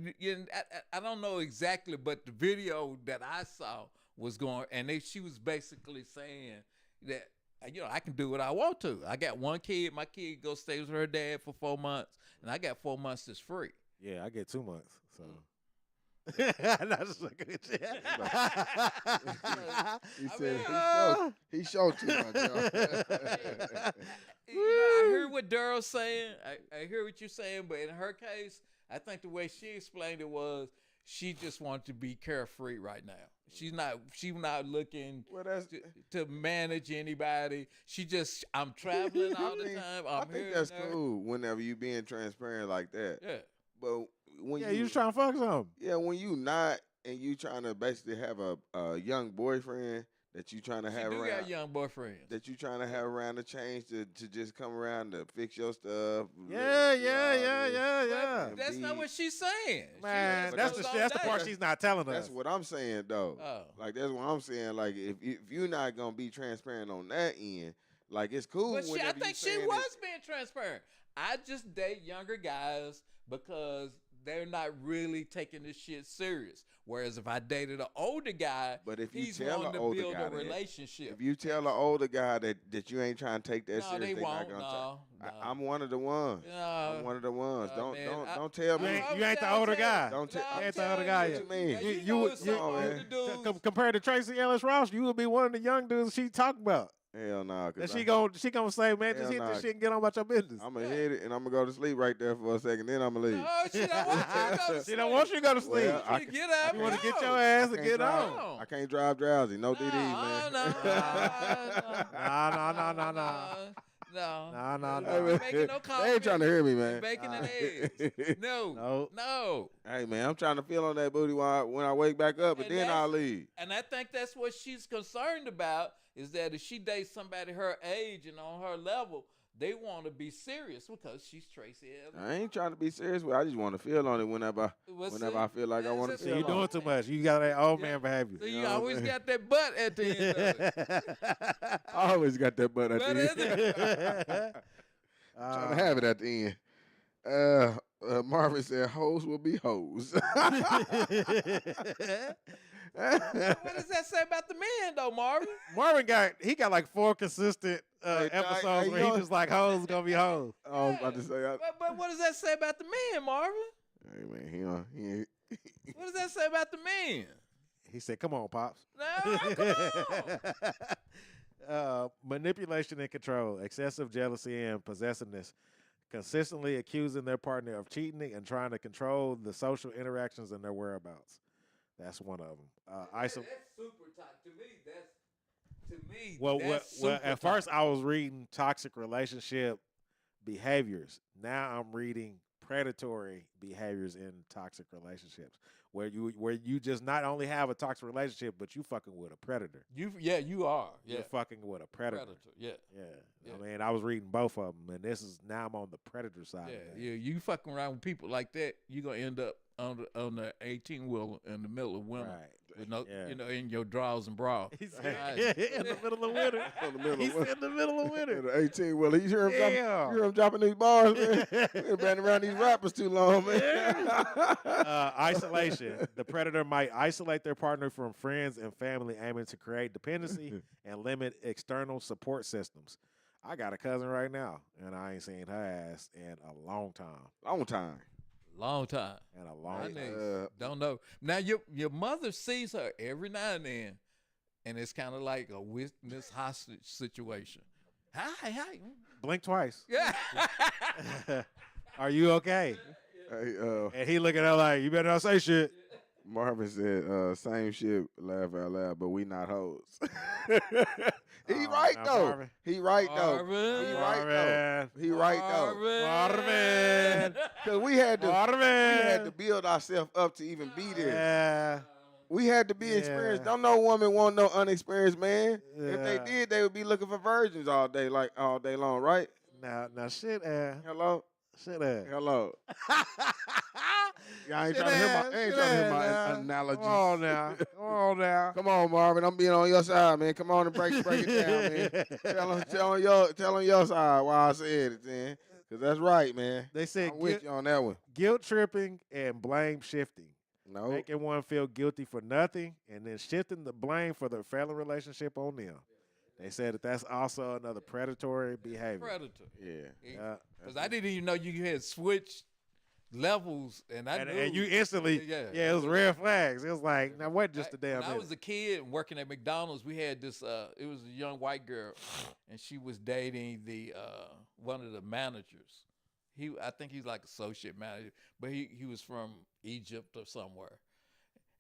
I don't know exactly, but the video that I saw was going, and she was basically saying that I can do what I want to. I got one kid. My kid goes stay with her dad for 4 months, and I got 4 months that's free. Yeah, I get 2 months. So. That's a good shit. He said he showed too much. Yo. I heard what Daryl's saying. I hear what you're saying, but in her case, I think the way she explained it was she just wanted to be carefree right now. She's not looking Well, that's to manage anybody. I'm traveling all the time. I I'm think here that's and there. cool whenever you being transparent like that. Yeah. But when Yeah, you just trying to fuck something. yeah, when you not and you trying to basically have a young boyfriend that you trying to She have do around, got young boyfriends. that you trying to have around to change to just come around to fix your stuff. Yeah, do all this. yeah. And That's not be- what she's saying. Man, But that's that's the part she's not telling us. That's what I'm saying though. Oh. Like that's what I'm saying. Like if you're not gonna be transparent on that end, like it's cool. But I whenever you think she saying was it. being transparent. I just date younger guys because they're not really taking this shit serious. Whereas if I dated an older guy, But if you he's tell wanting an to older build guy a that, relationship. If you tell an older guy that you ain't trying to take that No, serious, they they won't. not gonna No, take. no. I'm one of the ones. No, I'm one of the ones. no, man. Don't tell You me. ain't the older guy. Don't tell. You ain't the older guy What yet. you mean? Yeah, You- know you- it's some you- older man. dudes. Compared to Tracy Ellis Ross, you would be one of the young dudes she talked about. Hell no. And she gonna say, man, just Hell hit nah. this shit and get on about your business. I'm gonna hit it and I'm gonna go to sleep right there for a second. Then I'm gonna leave. No, she don't want you to go to She sleep. don't want you to go to sleep. Well, I You get up. You want to and get go. your ass and can't get drive. on. I can't drive drowsy. No DD, man. No. Nah. Hey, man, Making no they ain't trying to hear me, man. Bacon and eggs. No. Hey, man, I'm trying to feel on that booty when I wake back up, and And then that's- I'll leave. And I think that's what she's concerned about, is that if she dates somebody her age and on her level, they want to be serious because she's Tracy Ellis. I ain't trying to be serious with it. I just want to feel on it whenever I feel like I want to See, See, feel you on doing it. too much. You got that old Yeah. man behavior. So You you know what I'm always saying? got that butt at the end of it. I always got that butt at Butt the at end. Trying to have it at the end. Marvin said, "Hoes will be hoes." What does that say about the man, though, Marvin? Marvin got like 4 consistent Hey, episodes hey, where you he know- just like hoes gonna be hoes. I was about to say, But what does that say about the man, Marvin? hey man, he ain't. What does that say about the man? He said, "Come on, pops." No, come on. Manipulation and control, excessive jealousy and possessiveness, consistently accusing their partner of cheating and trying to control the social interactions and their whereabouts. That's one of them. That's super toxic. To me, Well, that's well, super at first toxic. I was reading toxic relationship behaviors. Now I'm reading predatory behaviors in toxic relationships, where you just not only have a toxic relationship, but you fucking with a predator. you are. Yeah. You're fucking with a predator. Yeah. Yeah. Yeah. I mean, I was reading both of them, and this is now I'm on the predator side. Yeah, of things. yeah. You fucking around with people like that, you're gonna end up on the 18-wheeler in the middle of winter. Right. With no, Yeah. In your drawers and bra. He's Right. in the middle of winter. In the middle He's of in the middle of winter. the 18. Well, you hear him, Yeah. you hear him dropping these bars, man. We've been around these rappers too long, man. Isolation. The predator might isolate their partner from friends and family, aiming to create dependency and limit external support systems. I got a cousin right now, and I ain't seen her ass in a long time. Long time. Long time. In a My long time. niggas don't know. Now your mother sees her every now and then, and it's kind of like a witness hostage situation. Hi. Blink twice. Yeah. Are you okay? Hey, And he looking at her like, you better not say shit. Marvin said, same shit, laugh out loud, but we not hoes. He Oh, right now, though. Marvin. He right though. Marvin. He right though. Marvin. He right though. Marvin. Cause we had to Marvin. build ourselves up to even be there. Yeah. We had to be Yeah. experienced. Don't no woman want no unexperienced man. If they Yeah. did, they would be looking for virgins all day long, right? Now shit, Hello? shit, Hello. Y'all ain't Sit trying to hear down, my, ain't sit trying to hear down my now. analogies. Come on now. Come on now. Come on, Marvin. I'm being on your side, man. Come on and break it down, man. Tell on your side why I said it, man. Because that's right, man. They said I'm with you on that one. guilt tripping and blame shifting. No. Making one feel guilty for nothing and then shifting the blame for their failing relationship on them. They said that that's also another predatory behavior. Predator. Yeah. Because I didn't even know you had switched levels, and I knew. And you instantly, Yeah. it was red flags. It was like, now what just a damn When I minute? was a kid and working at McDonald's, we had this, it was a young white girl, and she was dating the one of the managers. I think he's like associate manager, but he was from Egypt or somewhere.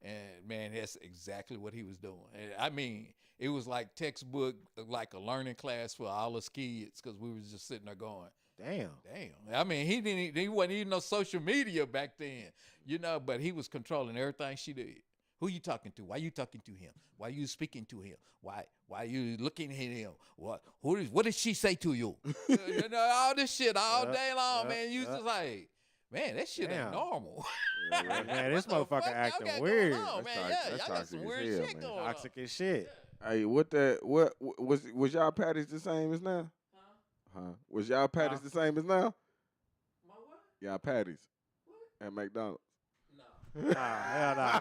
And man, that's exactly what he was doing. And I mean, it was like textbook, like a learning class for all us kids, because we was just sitting there going, Damn. I mean, he wasn't even no social media back then, but he was controlling everything she did. Who you talking to? Why you talking to him? Why you speaking to him? Why you looking at him? What did she say to you? All this shit all day long, man. You just like, man, that shit ain't normal. Man, this What the motherfucker fuck y'all acting got weird. going on, man? That's Y'all got some toxic as weird hell, shit man. going on. Toxic as shit. Hey, what was y'all patties the same as now? Huh? Was y'all patties the same as now? My what? Y'all patties at McDonald's. Nah, hell nah.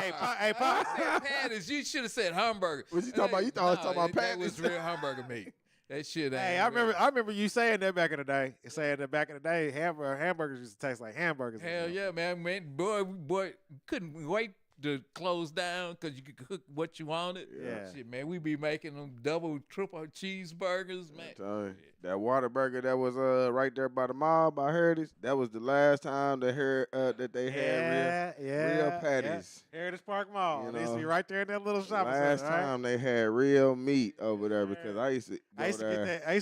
Hey, Pop. I said patties. You should have said hamburger. What you talking about? You thought I was talking about That patties? was real hamburger meat. That shit ain't Hey, I remember you saying that back in the day. Saying that back in the day, hamburgers used to taste like hamburgers. Hell yeah, man. Boy, couldn't wait to close down because you could cook what you wanted. Yeah. Shit, man, we be making them double, triple cheeseburgers, man. That Whataburger that was right there by the mall by Heritage, that was the last time that had real patties. Yeah. Heritage Park Mall. You They used to be know, right there in that little shopping Last center. Right? time they had real meat over there because I used to I used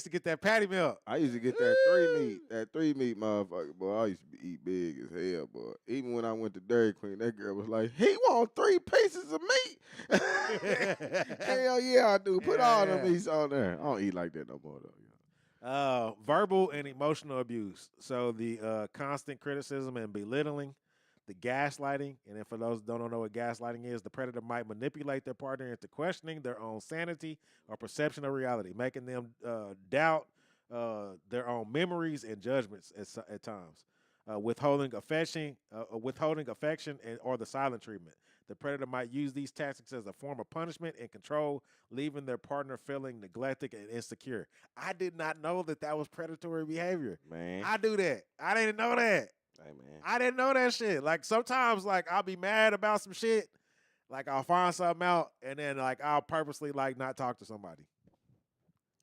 to get that patty milk. I used to get that three meat motherfucker, boy. I used to eat big as hell, boy. Even when I went to Dairy Queen, that girl was like, "He want 3 pieces of meat." Hell yeah, I do. Put all them meats on there. I don't eat like that no more though. Verbal and emotional abuse. So the constant criticism and belittling, the gaslighting, and then for those who don't know what gaslighting is, the predator might manipulate their partner into questioning their own sanity or perception of reality, making them doubt their own memories and judgments at times. Withholding affection, or the silent treatment. The predator might use these tactics as a form of punishment and control, leaving their partner feeling neglected and insecure. I did not know that was predatory behavior. Man, I do that. I didn't know that. hey man, I didn't know that shit. Like sometimes, like I'll be mad about some shit. Like I'll find something out, and then like I'll purposely like not talk to somebody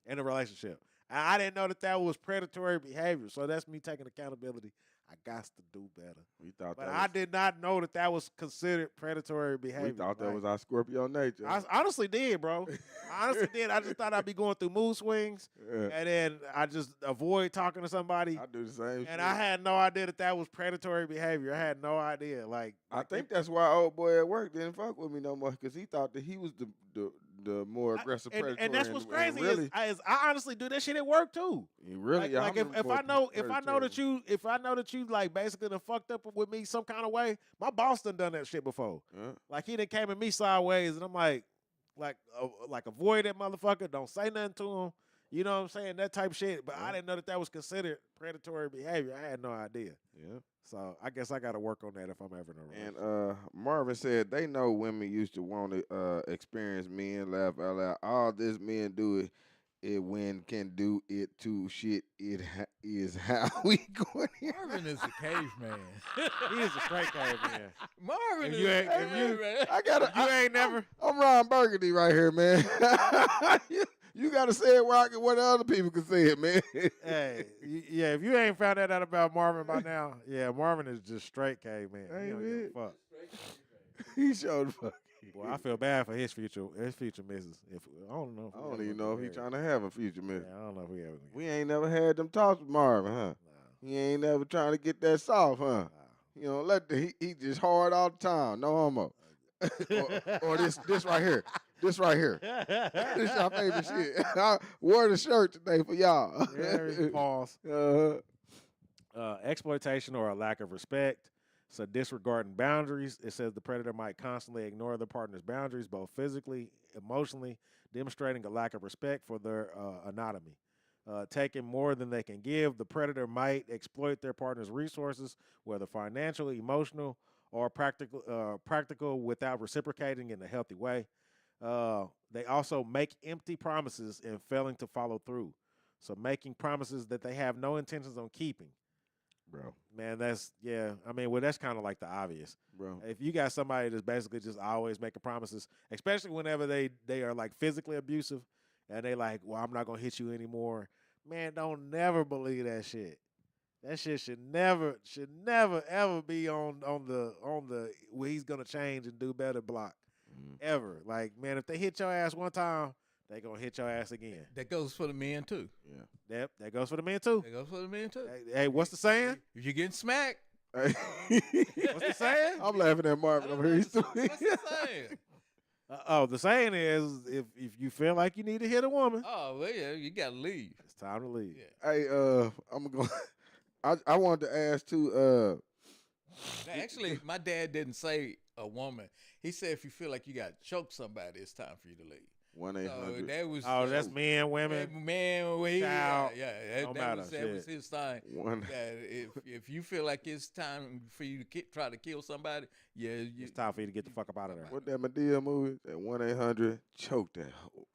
in a relationship. I didn't know that was predatory behavior. So that's me taking accountability. I got to do better. But I did not know that was considered predatory behavior. We thought that was our Scorpio nature. I honestly did, bro. I honestly did. I just thought I'd be going through mood swings, and then I just avoid talking to somebody. I do the same shit. And I had no idea that was predatory behavior. I had no idea. I think that's why old boy at work didn't fuck with me no more because he thought that he was the more aggressive predator. And that's what's crazy really, is I honestly do that shit at work too. Really, like if I know that you like basically done fucked up with me some kind of way, my boss done that shit before. Like he done came at me sideways, and I'm like avoid that motherfucker. Don't say nothing to him. You know what I'm saying? That type of shit. But I didn't know that was considered predatory behavior. I had no idea. Yeah. So I guess I got to work on that if I'm ever in a relationship. And Marvin said they know women used to want to experience men laugh out loud. All this men do it when can do it too. Shit, is how we going here. Marvin is a caveman. He is a straight caveman. Marvin If is you a ain't- if you- caveman. I'm Ron Burgundy right here, man. You got to say it where other people can say it, man. Hey, yeah, if you ain't found that out about Marvin by now, yeah, Marvin is just straight caveman. Hey, He don't give man. a fuck. He showed fuck. Boy, I feel bad for his future misses. I don't know. I don't even know if he trying to have a future, man. Yeah, I don't know if we ever. We ain't never had them talks with Marvin, huh? Nah. He ain't never trying to get that soft, huh? You know, he just hard all the time, no homo. or this right here. This right here. This your favorite shit. I wore the shirt today for y'all. Pause. Exploitation or a lack of respect. So disregarding boundaries, it says the predator might constantly ignore their partner's boundaries, both physically, emotionally, demonstrating a lack of respect for their anatomy. Taking more than they can give, the predator might exploit their partner's resources, whether financial, emotional, or practical, without reciprocating in a healthy way. They also make empty promises and failing to follow through. So making promises that they have no intentions on keeping. Bro. Man, that's yeah. I mean, well, that's kind of like the obvious. Bro. If you got somebody that's basically just always making promises, especially whenever they are like physically abusive, and they like, well, I'm not gonna hit you anymore. Man, don't never believe that shit. That shit should never ever be on the where he's gonna change and do better block ever. Like, man, if they hit your ass one time, they gonna hit your ass again. That goes for the men too. Yeah. Yep, that goes for the men too. That goes for the men too. Hey, what's the saying? If you're getting smacked, What's the saying? I'm laughing at Marvin over here. He's what's the saying? The saying is, if you feel like you need to hit a woman, Oh, well, yeah, you gotta leave. it's time to leave. Yeah. Hey, I'm going. I wanted to ask too. Now, actually, my dad didn't say a woman. He said if you feel like you got to choke somebody, it's time for you to leave. 1-800. That was That's men, women. man. Child. That matter, was shit. his thing. That if you feel like it's time for you to try to kill somebody, It's time for you to get the fuck up out of there. What that Medea movie? That 1-800 choke that hoe.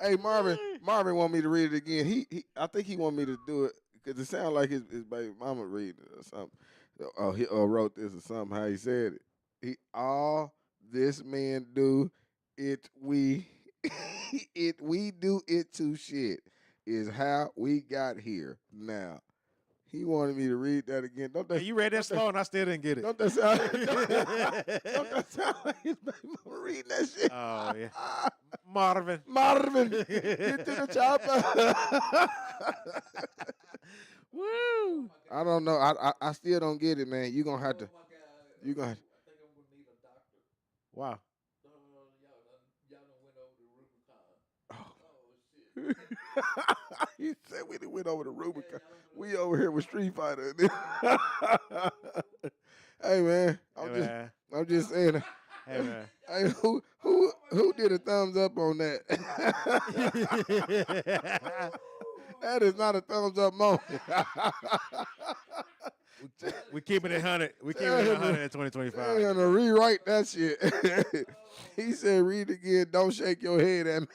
Hey, Marvin want me to read it again. He I think he want me to do it because it sounds like his baby mama reading it or something. He wrote this or something. How he said it. All this man do it we do it to shit is how we got here. Now he wanted me to read that again. Don't that? Hey, you read that slow and I still didn't get it. Don't that sound? Don't that sound like his baby mama reading that shit? Oh yeah, Marvin. Get to the chopper. Woo! I don't know. I still don't get it, man. You gonna have to. You gonna. Wow. He said we done went over the Rubicon. We over here with Street Fighter. Hey man, I'm just saying. Hey man. Hey, who did a thumbs up on that? That is not a thumbs up moment. We keeping it 100. We keeping it 100 in 2025. I'm gonna rewrite that shit. He said, "Read again. Don't shake your head at me."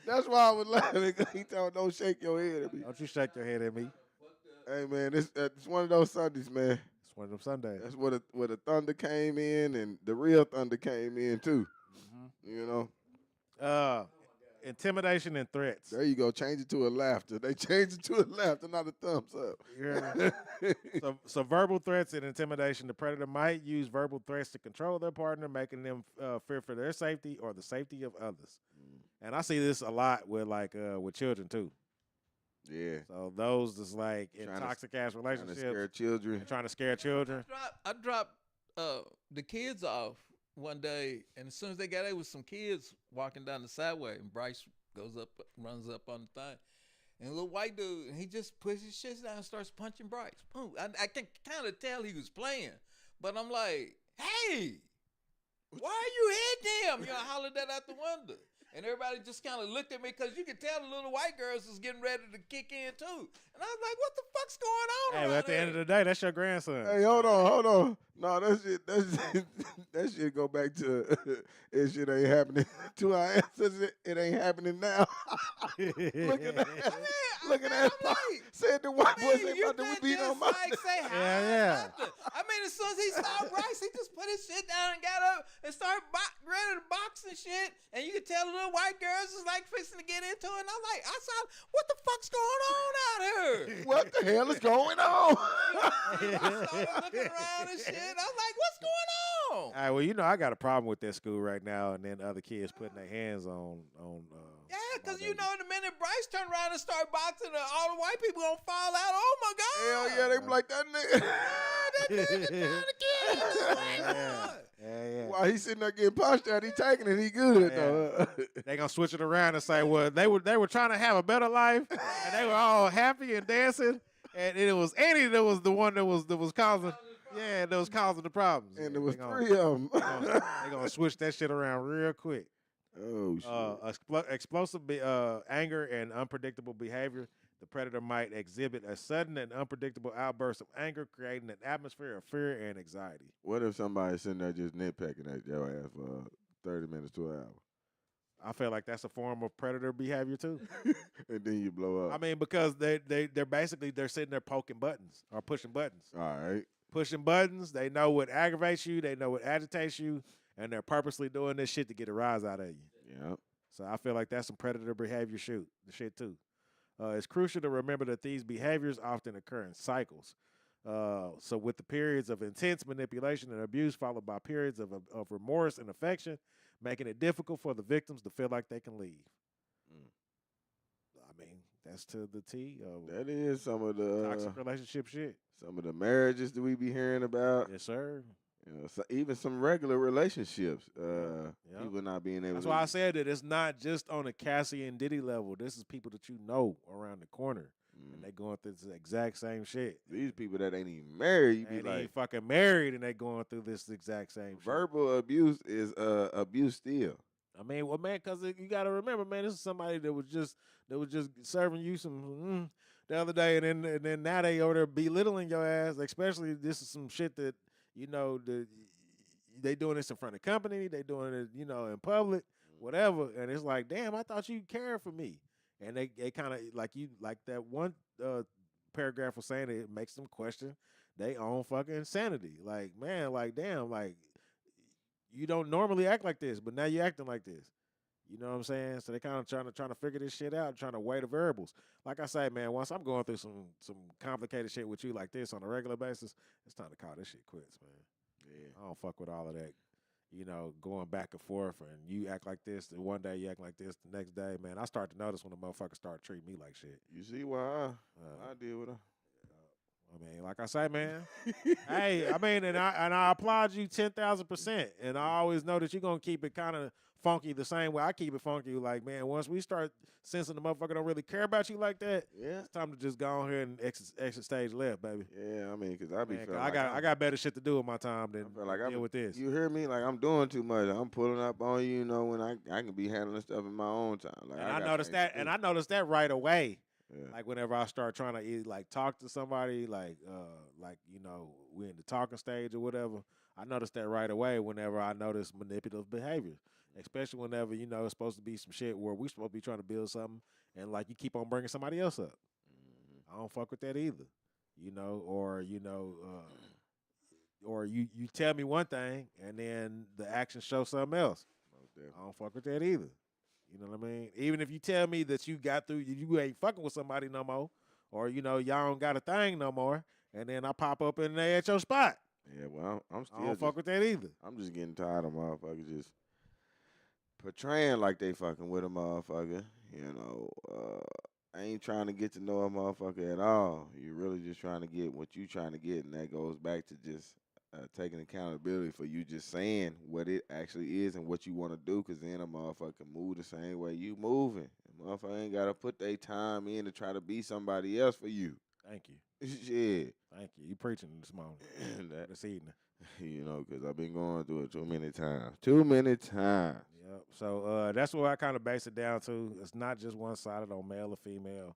That's why I was laughing. He told, "Don't shake your head at me." Don't you shake your head at me. Hey man, it's one of those Sundays, man. It's one of them Sundays. That's where the thunder came in, and the real thunder came in too. You know. Intimidation and threats. There you go. Change it to a laughter. They changed it to a laughter, not a thumbs up. You hear me? So verbal threats and intimidation. The predator might use verbal threats to control their partner, making them fear for their safety or the safety of others. And I see this a lot with with children too. Yeah. So those is like in toxic ass relationships, trying to scare children. and trying to scare children. I dropped the kids off one day, and as soon as they got there was some kids walking down the sideway, and Bryce runs up on the thing, and a little white dude, and he just puts his shit down and starts punching Bryce. Boom. I can kind of tell he was playing, but I'm like, hey, why are you hitting him? You know, I hollered that out the window. And everybody just kind of looked at me because you could tell the little white girls was getting ready to kick in too. And I was like, what the fuck's going on? Hey, but at the end of the day, that's your grandson. Hey, hold on. No, that shit go back to it shit ain't happening to our ancestors. It ain't happening now. Looking at said the white boys ain't about to beat on my Yeah. I mean, as soon as he saw Bryce, he just put his shit down and got up and started ready to box and shit. And you could tell the little white girls was like fixing to get into it. And I'm like, I saw, what the fuck's going on out here? What the hell is going on? I started looking around and shit. I was like, what's going on? All right, well, you know I got a problem with that school right now, and then other kids putting their hands on. Yeah, because you know the minute Bryce turned around and started boxing, all the white people gonna fall out. Oh my God! Hell yeah, they be like that nigga. That nigga trying to kill Yeah. While he's sitting there getting punched out, he taking it. He good though. They gonna switch it around and say, well, they were trying to have a better life, and they were all happy and dancing, and it was Annie that was the one that was causing, that was causing the problems. And there was They gonna- 3 of them. They gonna switch that shit around real quick. Oh shit. Explosive anger and unpredictable behavior. The predator might exhibit a sudden and unpredictable outburst of anger, creating an atmosphere of fear and anxiety. What if somebody's sitting there just nitpicking at your ass for 30 minutes to an hour? I feel like that's a form of predator behavior too. And then you blow up. I mean, because they're basically they're sitting there poking buttons or pushing buttons. All right. Pushing buttons. They know what aggravates you. They know what agitates you, and they're purposely doing this shit to get a rise out of you. Yep. So I feel like that's some predator behavior shit too. It's crucial to remember that these behaviors often occur in cycles. So with the periods of intense manipulation and abuse followed by periods of remorse and affection, making it difficult for the victims to feel like they can leave. I mean, that's to the T of That is some of the toxic relationship shit. some of the marriages that we be hearing about. Yes, sir. You know, so even some regular relationships. Yeah. People not being able That's to. why I said that it's not just on a Cassie and Diddy level. This is people that you know around the corner, and they going through this exact same shit. These people that ain't even married, you be And they like, ain't fucking married, and they going through this exact same shit. verbal abuse is abuse still. I mean, well, man, because you got to remember, man, this is somebody that was just serving you some the other day, and then now they over there belittling your ass. Especially this is some shit that they doing this in front of company, they doing it in public, whatever. And it's like, damn, I thought you cared for me. And they kind of like that one paragraph was saying, it makes them question they own fucking sanity. Like, man, like damn, like. You don't normally act like this, but now you're acting like this. You know what I'm saying? So they kind of trying to figure this shit out, trying to weigh the variables. Like I say, man, once I'm going through some complicated shit with you like this on a regular basis, it's time to call this shit quits, man. Yeah. I don't fuck with all of that. Going back and forth, and you act like this, and one day you act like this, the next day, man, I start to notice when the motherfuckers start treating me like shit. You see why I deal with her. I mean, like I say, man. Hey, I mean, and I applaud you 10,000%. And I always know that you're gonna keep it kind of funky the same way I keep it funky. Like, man, once we start sensing the motherfucker don't really care about you like that, Yeah. it's time to just go on here and exit stage left, baby. Yeah, I mean, because I be Man, feeling I got better shit to do with my time than I feel like deal with this. You hear me? Like I'm doing too much. I'm pulling up on you, when I can be handling stuff in my own time. Like And I got noticed things that, to and do. I noticed that right away. Yeah. Like whenever I start trying to either like talk to somebody, like we're in the talking stage or whatever, I noticed that right away whenever I notice manipulative behavior. Especially whenever, it's supposed to be some shit where we supposed to be trying to build something and like you keep on bringing somebody else up. I don't fuck with that either. Or you tell me one thing and then the actions show something else. I don't fuck with that either. You know what I mean? Even if you tell me that you got through, you ain't fucking with somebody no more, or y'all don't got a thing no more, and then I pop up in there at your spot. Yeah, well, I'm still I don't fuck with that either. I'm just getting tired of motherfuckers just portraying like they fucking with a motherfucker. I ain't trying to get to know a motherfucker at all. You're really just trying to get what you trying to get, and that goes back to just taking accountability for you just saying what it actually is and what you want to do, because then a motherfucker can move the same way you moving. A motherfucker ain't got to put their time in to try to be somebody else for you. Thank you. Shit. Thank you. You preaching this morning, this evening. Because I've been going through it too many times. Too many times. Yep. So that's what I kind of base it down to. It's not just one-sided on male or female.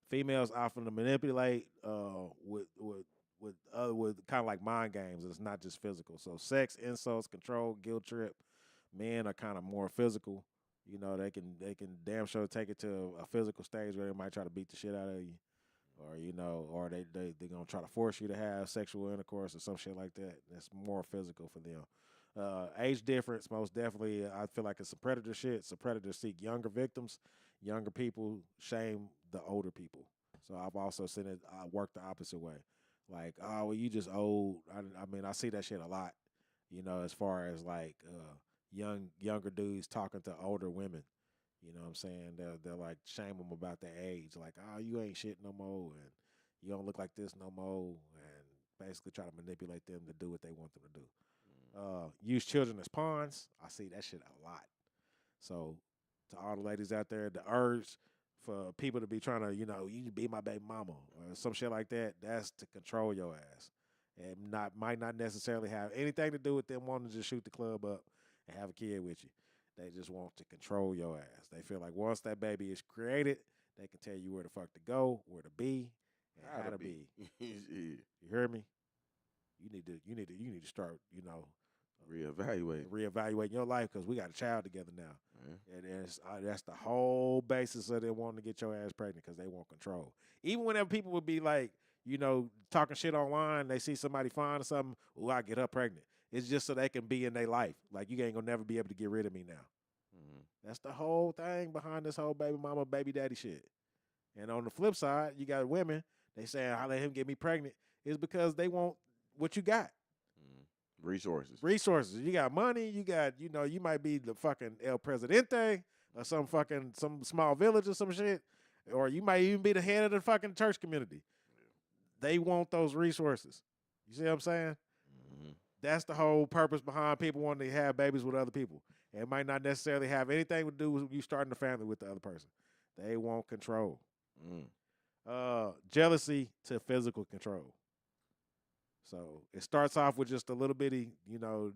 Females often manipulate with kind of like mind games. It's not just physical. So sex, insults, control, guilt trip. Men are kind of more physical. They can damn sure take it to a physical stage where they might try to beat the shit out of you, or they're gonna try to force you to have sexual intercourse or some shit like that. That's more physical for them. Age difference, most definitely. I feel like it's some predator shit. So predators seek younger victims. Younger people shame the older people. So I've also seen it work the opposite way. Like, oh, well, you just old. I mean, I see that shit a lot, as far as like younger dudes talking to older women. You know what I'm saying? They're like shame them about their age. Like, oh, you ain't shit no more, and you don't look like this no more. And basically try to manipulate them to do what they want them to do. Use children as pawns. I see that shit a lot. So to all the ladies out there, the urge for people to be trying to, you need to be my baby mama or some shit like that, that's to control your ass. And might not necessarily have anything to do with them wanting to just shoot the club up and have a kid with you. They just want to control your ass. They feel like once that baby is created, they can tell you where the fuck to go, where to be, and how to be. You hear me? You need to start, reevaluating your life because we got a child together now. And that's the whole basis of them wanting to get your ass pregnant because they want control. Even whenever people would be like, talking shit online, they see somebody fine or something, I get her pregnant. It's just so they can be in their life. Like, you ain't gonna never be able to get rid of me now. That's the whole thing behind this whole baby mama, baby daddy shit. And on the flip side, you got women, they saying, I let him get me pregnant, is because they want what you got. Resources. You got money, you got, you might be the fucking El Presidente or some small village or some shit, or you might even be the head of the fucking church community. They want those resources. You see what I'm saying? That's the whole purpose behind people wanting to have babies with other people. It might not necessarily have anything to do with you starting a family with the other person. They want control. Jealousy to physical control. So it starts off with just a little bitty,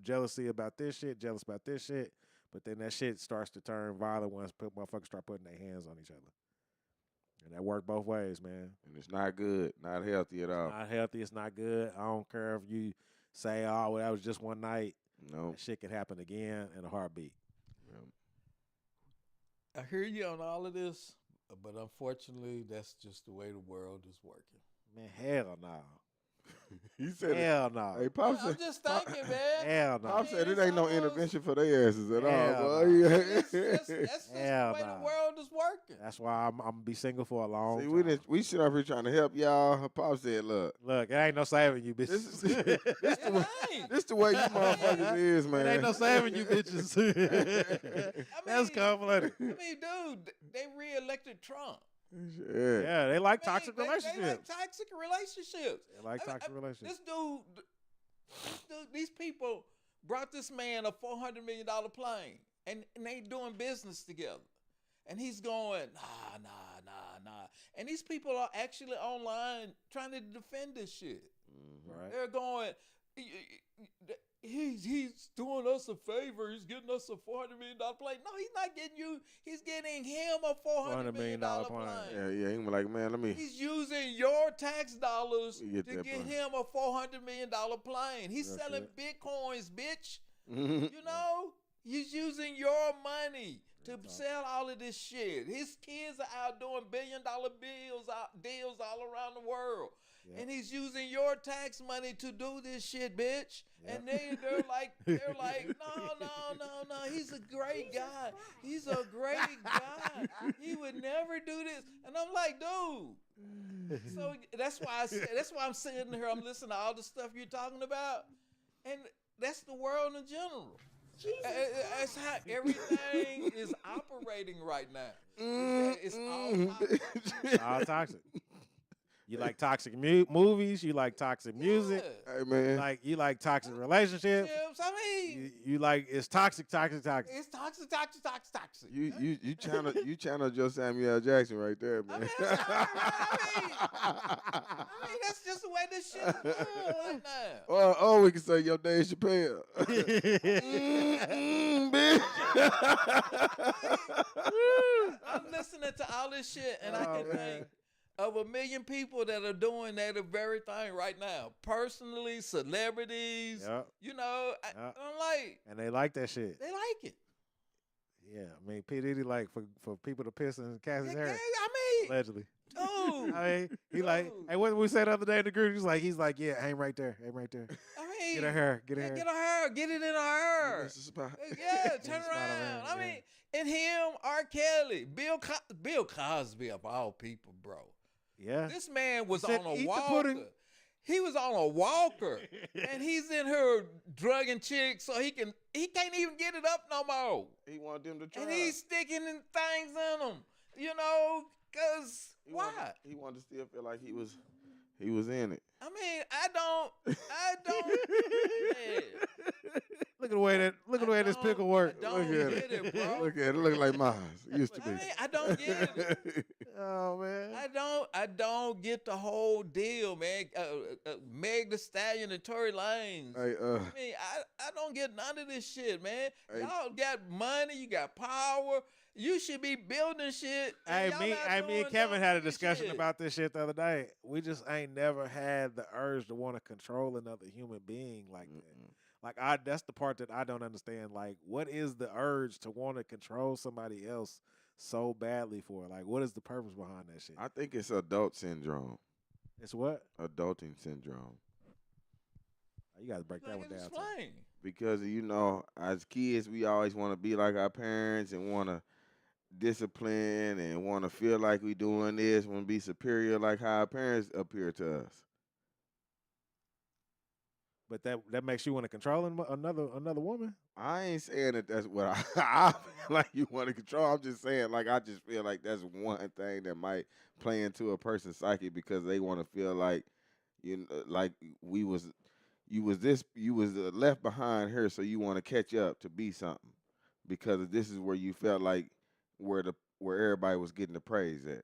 jealousy about this shit, jealous about this shit. But then that shit starts to turn violent once motherfuckers start putting their hands on each other. And that worked both ways, man. And it's not good, not healthy at all. It's not healthy, it's not good. I don't care if you say, oh, well, that was just one night. No. That shit can happen again in a heartbeat. I hear you on all of this, but unfortunately, that's just the way the world is working. Man, hell no. He said, hell no. Hey, Pop I'm said, just thinking, man. Hell no. Pop said it ain't no intervention for their asses at all. Hell Boy. no. That's just the way Hell the no. world is working. That's why I'm going to be single for a long See, time. we sit up here trying to help y'all. Pop said, look, Look, it ain't no saving you, this bitches. this the way you motherfuckers is, man. It ain't no saving you, bitches. That's complicated. I mean, dude, they reelected Trump. Yeah. Yeah, they like I mean, toxic relationships. They like toxic relationships. They like toxic relationships. This dude, these people brought this man a $400 million plane, and they doing business together. And he's going, nah. And these people are actually online trying to defend this shit. Right. They're going, he's doing us a favor. He's getting us a $400 million plane. No, he's not getting you. He's getting him a $400 million plane. Yeah. He was like, man, let me. He's using your tax dollars to Get get that plane. him a $400 million plane. He's That's selling it. bitcoins, bitch. He's using your money to sell all of this shit. His kids are out doing $1 billion deals all around the world. Yep. And he's using your tax money to do this shit, bitch. Yep. And they're like, no. He's a great guy. He's a great guy. He would never do this. And I'm like, dude. So that's why I'm sitting here. I'm listening to all the stuff you're talking about, and that's the world in general. That's how everything is operating right now. It's all toxic. All toxic. You like toxic movies. You like toxic music. Hey, man. You like toxic relationships. I mean, you like it's toxic. It's toxic. You channeled your Samuel Jackson right there, man. I mean, that's just the way this shit is going right now. Or we can say your Dave Chappelle. Bitch. I'm listening to all this shit, and I can think of 1 million people that are doing that very thing right now. Personally, celebrities, Yep. I'm like, And they like that shit. they like it. Yeah, I mean, P. Diddy like for people to piss in Cassie's hair, I mean, allegedly. dude. I mean, he Dude. like, hey, what did we say the other day in the group? He's like, yeah, aim right there. I mean, Get her hair, get her hair. Get her hair. Get it in her hair. This is about- Yeah, turn Spot around. around, I mean, and him, R. Kelly, Bill Cosby of all people, bro. Yeah. This man was said, on a "Eat the walker. pudding." He was on a walker, and he's in here drugging chicks, so he can't even get it up no more. He wanted them to try. And he's sticking in things in them, cause why? He wanted to still feel like he was He was in it. I mean, I don't, man. Look at the way this pickle work. I don't Look at get it, bro. Look at it. Look like mine. Used to I be. mean, I don't get it. Oh man. I don't get the whole deal, man. Meg the Stallion and Tory Lanez. Hey, I mean, I don't get none of this shit, man. Hey. Y'all got money, you got power. You should be building shit. Hey, y'all me not and doing Kevin none had a of this discussion shit. about this shit the other day. We just ain't never had the urge to want to control another human being like that. Like that's the part that I don't understand. Like, what is the urge to want to control somebody else so badly for? Like, what is the purpose behind that shit? I think it's adult syndrome. It's what? Adulting syndrome. You got to break that one down. too. Explain. Because as kids, we always want to be like our parents and want to discipline and want to feel like we doing this, want to be superior like how our parents appear to us. But that makes you want to control another woman. I ain't saying that that's what I feel like you want to control. I'm just saying, like, I just feel like that's one thing that might play into a person's psyche because they want to feel like, like you was left behind her, so you want to catch up to be something because this is where you felt like where everybody was getting the praise at.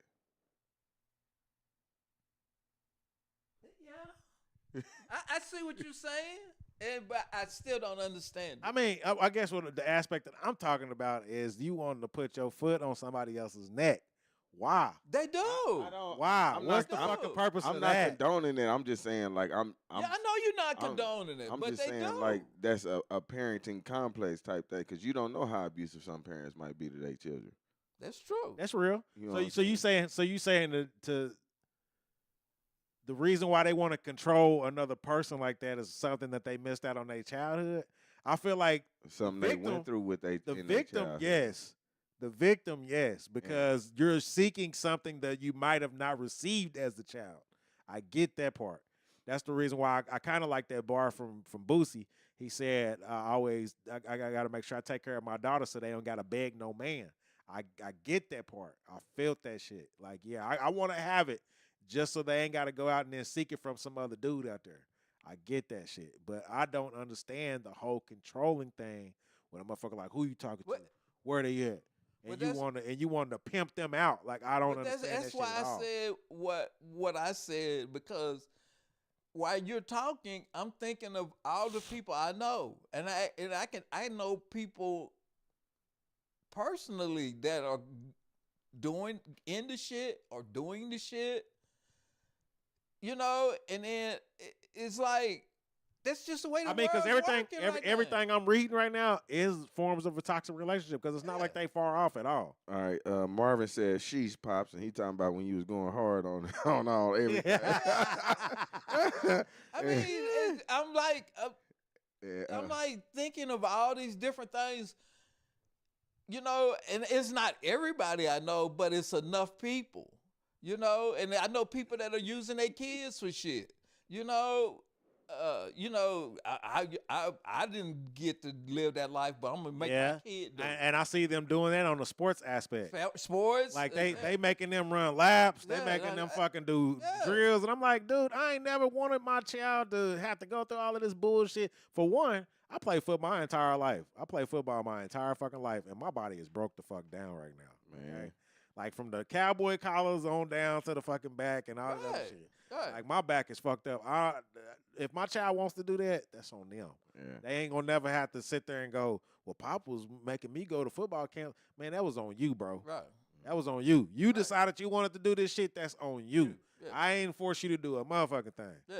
Yeah. I see what you're saying, but I still don't understand it. I mean, I guess what the aspect that I'm talking about is you wanting to put your foot on somebody else's neck. Why? They do. Why? I'm What's not- the fucking purpose I'm of not that? condoning it. I'm just saying, like, I'm yeah, I know you're not I'm- condoning it, I'm but just they saying, do. like, that's a parenting complex type thing because you don't know how abusive some parents might be to their children. That's true. That's real. You know what I'm So you saying to the reason why they want to control another person like that is something that they missed out on their childhood. I feel like Something the they victim- went through with the in their victim, childhood. yes. The victim, yes, because you're seeking something that you might have not received as a child. I get that part. That's the reason why I kind of like that bar from Boosie. He said, I got to make sure I take care of my daughter so they don't got to beg no man. I get that part. I felt that shit. Like, yeah, I want to have it just so they ain't got to go out and then seek it from some other dude out there. I get that shit. But I don't understand the whole controlling thing when a motherfucker like, who you talking to? Where they at? And you want to pimp them out. Like, I don't understand That's that shit why at all. I said what I said, because while you're talking, I'm thinking of all the people I know. And I know people personally that are doing in the shit or doing the shit. And then it's like that's just the way the I mean, because world's working right now. everything I'm reading right now is forms of a toxic relationship because it's not like they far off at all. All right, Marvin said sheesh pops, and he talking about when you was going hard on all everything. I mean, I'm like thinking of all these different things, and it's not everybody I know, but it's enough people, and I know people that are using their kids for shit, I didn't get to live that life, but I'm gonna make my kid do it. And I see them doing that on the sports aspect. Sports, Like they making them run laps, they making them fucking do drills, and I'm like, dude, I ain't never wanted my child to have to go through all of this bullshit. For one, I played football my entire life. I played football my entire fucking life, and my body is broke the fuck down right now, man. Okay? Like from the cowboy collars on down to the fucking back and all that other shit. Like my back is fucked up. If my child wants to do that, that's on them. Yeah. They ain't gonna never have to sit there and go, well, Pop was making me go to football camp. Man, that was on you, bro. Right. That was on you. You decided you wanted to do this shit, that's on you. Yeah. I ain't force you to do a motherfucking thing. Yeah.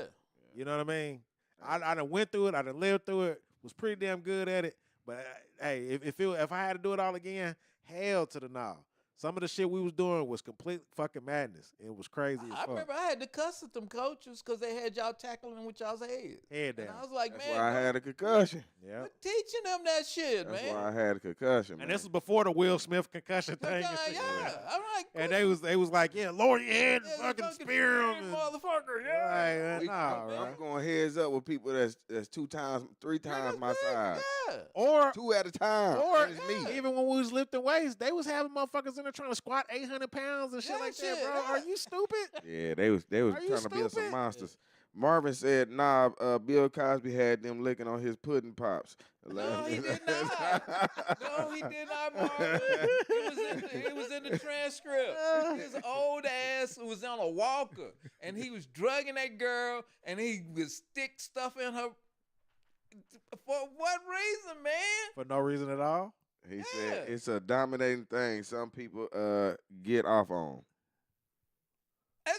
You know what I mean? I done went through it. I done lived through it. Was pretty damn good at it. But hey, if I had to do it all again, hell to the no. Some of the shit we was doing was complete fucking madness. It was crazy as I fuck. remember I had to cuss at them coaches because they had y'all tackling with y'all's head. Head down. And I was like, That's man, why I had a concussion. Yeah. quit teaching them that shit, That's man. why I had a concussion, man. And this was before the Will Smith concussion thing. Yeah, and shit. I'm like, And they was like, yeah, lower your head and fucking spear him. motherfucker. Yeah. Right, nah, I'm right. going heads up with people that's 2 times, 3 times my size. Yeah. Or 2 at a time. Or That is me. even when we was lifting weights, they was having motherfuckers in there trying to squat 800 pounds and shit Yeah, like that, shit, bro. yeah. Are you stupid? Yeah, they was Are you trying to build some stupid? monsters. Marvin said, "Nah, Bill Cosby had them licking on his pudding pops." No, he did not. No, he did not, Marvin. It was in the transcript. His old ass was on a walker, and he was drugging that girl, and he would stick stuff in her. For what reason, man? For no reason at all. He Yeah. said it's a dominating thing. Some people get off on. That's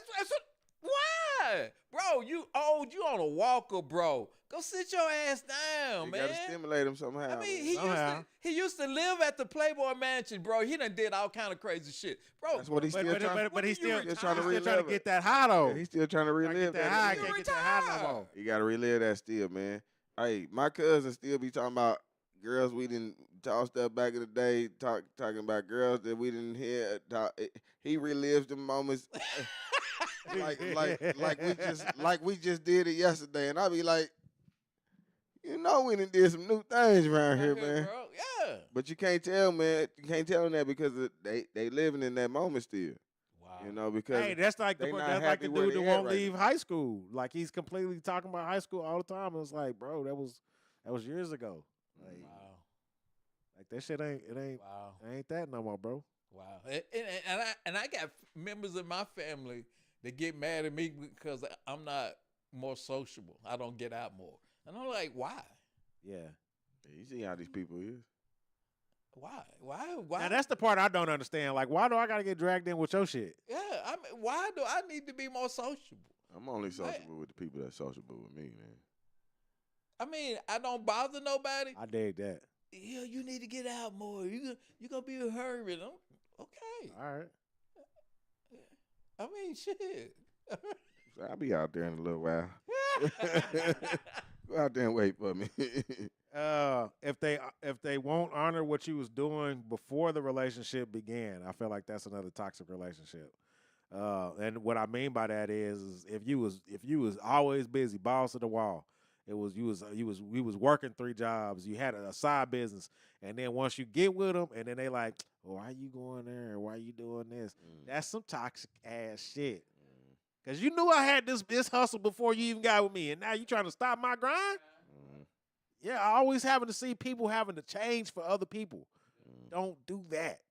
why, bro? You old, you on a walker, bro. Go sit your ass down, You man. gotta stimulate him somehow. I mean, man. he used to live at the Playboy Mansion, bro. He done did all kind of crazy shit, bro. That's what he's still trying. But he's still trying to trying to relive get that high though. Yeah, he's still trying to relive Get that that. high. again. Can't get that high no more. You gotta relive that still, man. Hey, my cousin still be talking about girls we didn't tossed up back in the day, talking about girls that we didn't hear. He relives the moments like we just did it yesterday, and I be like, you know, we done did some new things around here, man. Bro. Yeah. But you can't tell, man. You can't tell them that because they living in that moment still. Wow. You know, because Hey, that's like the they not dude happy where that they won't at right leave high school. Like he's completely talking about high school all the time. It's like, bro, that was years ago. Like, Wow. like that shit ain't Wow. it ain't that no more, bro. Wow. And I got members of my family that get mad at me because I'm not more sociable. I don't get out more. And I'm like, why? Yeah. You see how these people is. Why? Now that's the part I don't understand. Like, why do I gotta get dragged in with your shit? Yeah. I mean, why do I need to be more sociable? I'm only sociable with the people that's sociable with me, man. I mean, I don't bother nobody. I dig that. Yeah, you need to get out more. You gonna be a hurry. Okay. All right. I mean, shit. So I'll be out there in a little while. Go out there and wait for me. If they won't honor what you was doing before the relationship began, I feel like that's another toxic relationship. And what I mean by that is if you was always busy, balls to the wall, we was working 3 jobs, you had a side business, and then once you get with them, and then they like, oh, why you going there? Why you doing this? That's some toxic ass shit. Cause you knew I had this hustle before you even got with me, and now you trying to stop my grind. Yeah, I always having to see people having to change for other people. Don't do that.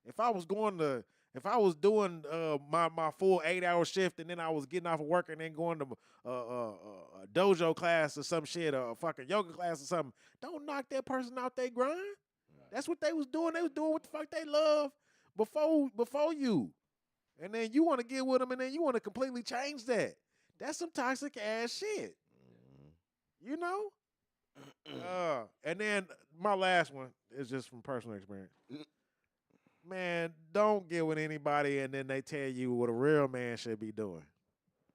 If I was doing my full 8-hour shift and then I was getting off of work and then going to a dojo class or some shit or a fucking yoga class or something, don't knock that person out their grind. That's what they was doing. They was doing what the fuck they love before you. And then you want to get with them and then you want to completely change that. That's some toxic ass shit. You know? And then my last one is just from personal experience. Man, don't get with anybody and then they tell you what a real man should be doing.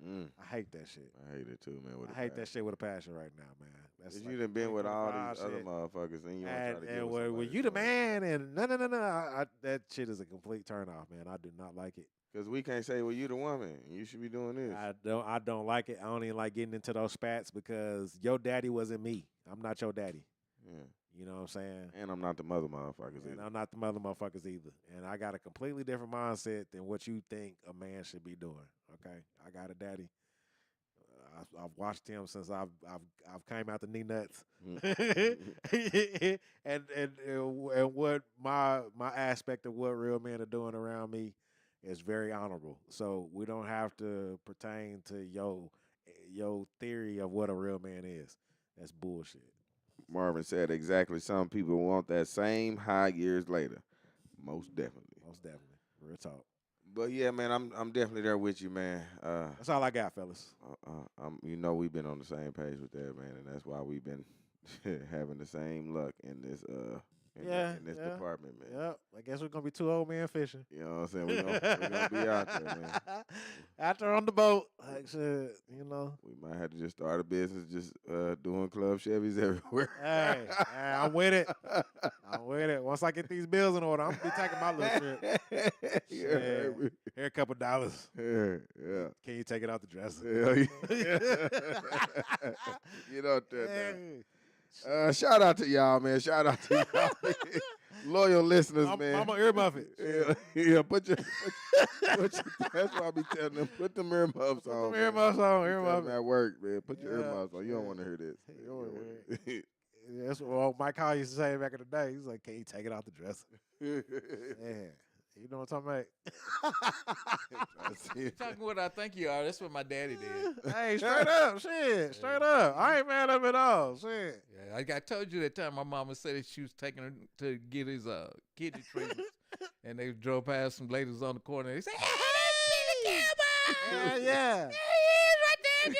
I hate that shit. I hate it too, man. I hate that shit with a passion right now, man. That's you done been with all these other shit. motherfuckers and you want to try to get And with when you the man and no. That shit is a complete turn off, man. I do not like it. Because we can't say, well, you the woman. You should be doing this. I don't like it. I don't even like getting into those spats because your daddy wasn't me. I'm not your daddy. Yeah. You know what I'm saying? And I'm not the mother motherfuckers And either. I'm not the mother motherfuckers either. And I got a completely different mindset than what you think a man should be doing. Okay, I got a daddy. I've watched him since I've came out the knee nuts, and what my aspect of what real men are doing around me is very honorable. So we don't have to pertain to your theory of what a real man is. That's bullshit. Marvin said exactly. Some people want that same high years later. Most definitely. Most definitely. Real talk. But yeah, man, I'm definitely there with you, man. That's all I got, fellas. You know, we've been on the same page with that, man, and that's why we've been having the same luck in this in this department, man. Yep. I guess we're gonna be 2 old men fishing. You know what I'm saying? We're gonna be out there, man. Out there on the boat, like shit, you know. We might have to just start a business, just doing Club Chevys everywhere. Hey, I'm with it. I'm with it. Once I get these bills in order, I'm gonna be taking my little trip. Yeah, Here a couple dollars. yeah. Can you take it out the dresser? Hell yeah. Get out there, man. Shout out to y'all, man. Shout out to y'all. loyal listeners, I'm man. gonna earmuff it. Yeah, that's why I be telling them, put them earmuffs on. Put them earmuffs on, Be telling earmuff them it. at work, man. Put your Yeah, earmuffs on. You don't yeah. want to hear this. You don't wanna hear it. Yeah, that's what Mike Hall used to say back in the day. He's like, "Can you take it off the dresser?" Yeah, you know what I'm talking about. Talking what I think you are. That's what my daddy did. Hey, straight up, shit, straight up. I ain't mad at him at all, shit. Yeah, I told you that time my mama said that she was taking her to get his kidney treatment, and they drove past some ladies on the corner. They said, "Hey, Yeah, yeah. right there,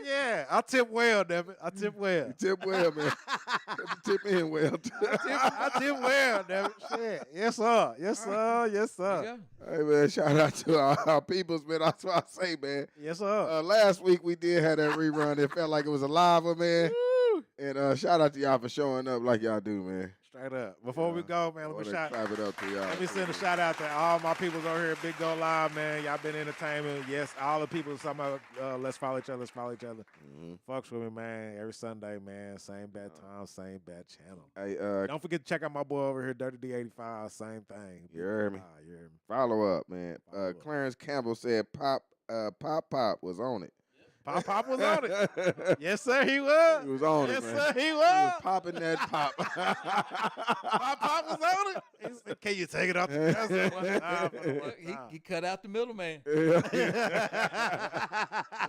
Yeah. I tip well, damn it. I tip well. You tip well, man. Got to tip in well. I tip well, damn it. Shit. Yes, sir. Yes, sir. Yes, sir. Yeah. Hey, man, shout out to our peoples, man. That's what I say, man. Yes, sir. Last week we did have that rerun. It felt like it was a live one, man. Woo. And shout out to y'all for showing up like y'all do, man. Straight up. Before we go, man, let me clap it up to y'all. Let me send a shout out to all my peoples over here at Big Go Live, man. Y'all been entertainment. Yes, all the people somehow let's follow each other. Let's follow each other. Fucks with me, man. Every Sunday, man. Same bad time, same bad channel. Hey, don't forget to check out my boy over here, Dirty D85. Same thing. You heard me. You heard me. Follow up, man. Clarence Campbell said Pop was on it. Pop was on it. Yes, sir, he was. He was on yes, it, man. Yes, sir, he was. He was popping that pop. Pop was on it. He said, "Can you take it off the dresser?" He cut out the middleman.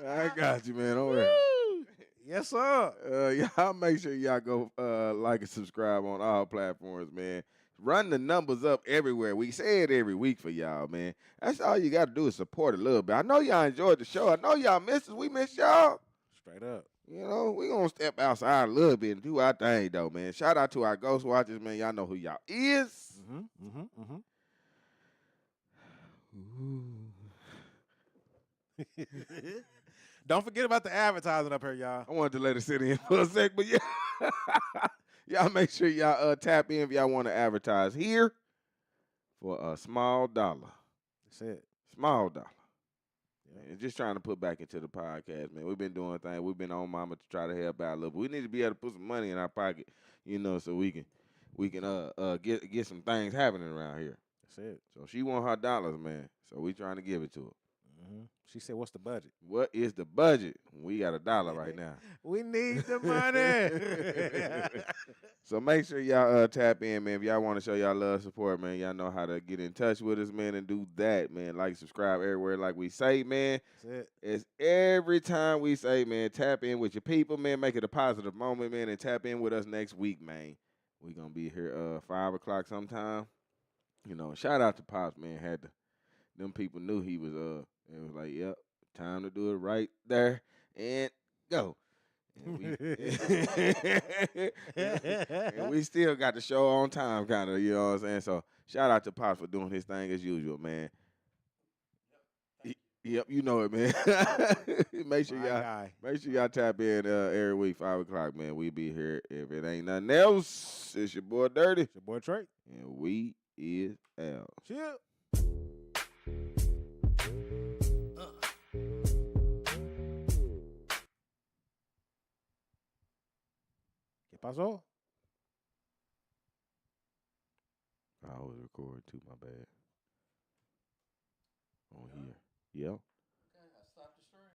I got you, man. Don't worry. Yes, sir. Y'all make sure y'all go like and subscribe on all platforms, man. Run the numbers up everywhere. We say it every week for y'all, man. That's all you got to do is support a little bit. I know y'all enjoyed the show. I know y'all missed us. We missed y'all. Straight up. You know, we going to step outside a little bit and do our thing, though, man. Shout out to our Ghost Watchers, man. Y'all know who y'all is. Don't forget about the advertising up here, y'all. I wanted to let it sit in for a sec, but yeah. Y'all make sure y'all tap in if y'all want to advertise here for a small dollar. That's it. Small dollar. And just trying to put back into the podcast, man. We've been doing things. We've been on mama to try to help out a little bit. We need to be able to put some money in our pocket, you know, so we can get some things happening around here. That's it. So she want her dollars, man. So we trying to give it to her. She said, "What's the budget?" What is the budget? We got $1 right now. We need the money. So make sure y'all tap in, man. If y'all want to show y'all love, support, man, y'all know how to get in touch with us, man, and do that, man. Like, subscribe everywhere, like we say, man. That's it. It's every time we say, man, tap in with your people, man. Make it a positive moment, man, and tap in with us next week, man. We gonna be here 5 o'clock sometime. You know, shout out to Pops, man. Them people knew he was it was like, yep, time to do it right there and go. And we still got the show on time, kind of, you know what I'm saying? So shout out to Pops for doing his thing as usual, man. Yep, you know it, man. Make sure y'all tap in every week, 5 o'clock, man. We be here. If it ain't nothing else, it's your boy Dirty. It's your boy Trey. And we is out. Chill. ¿Qué pasó? I always record too, my bad. On here. Yeah.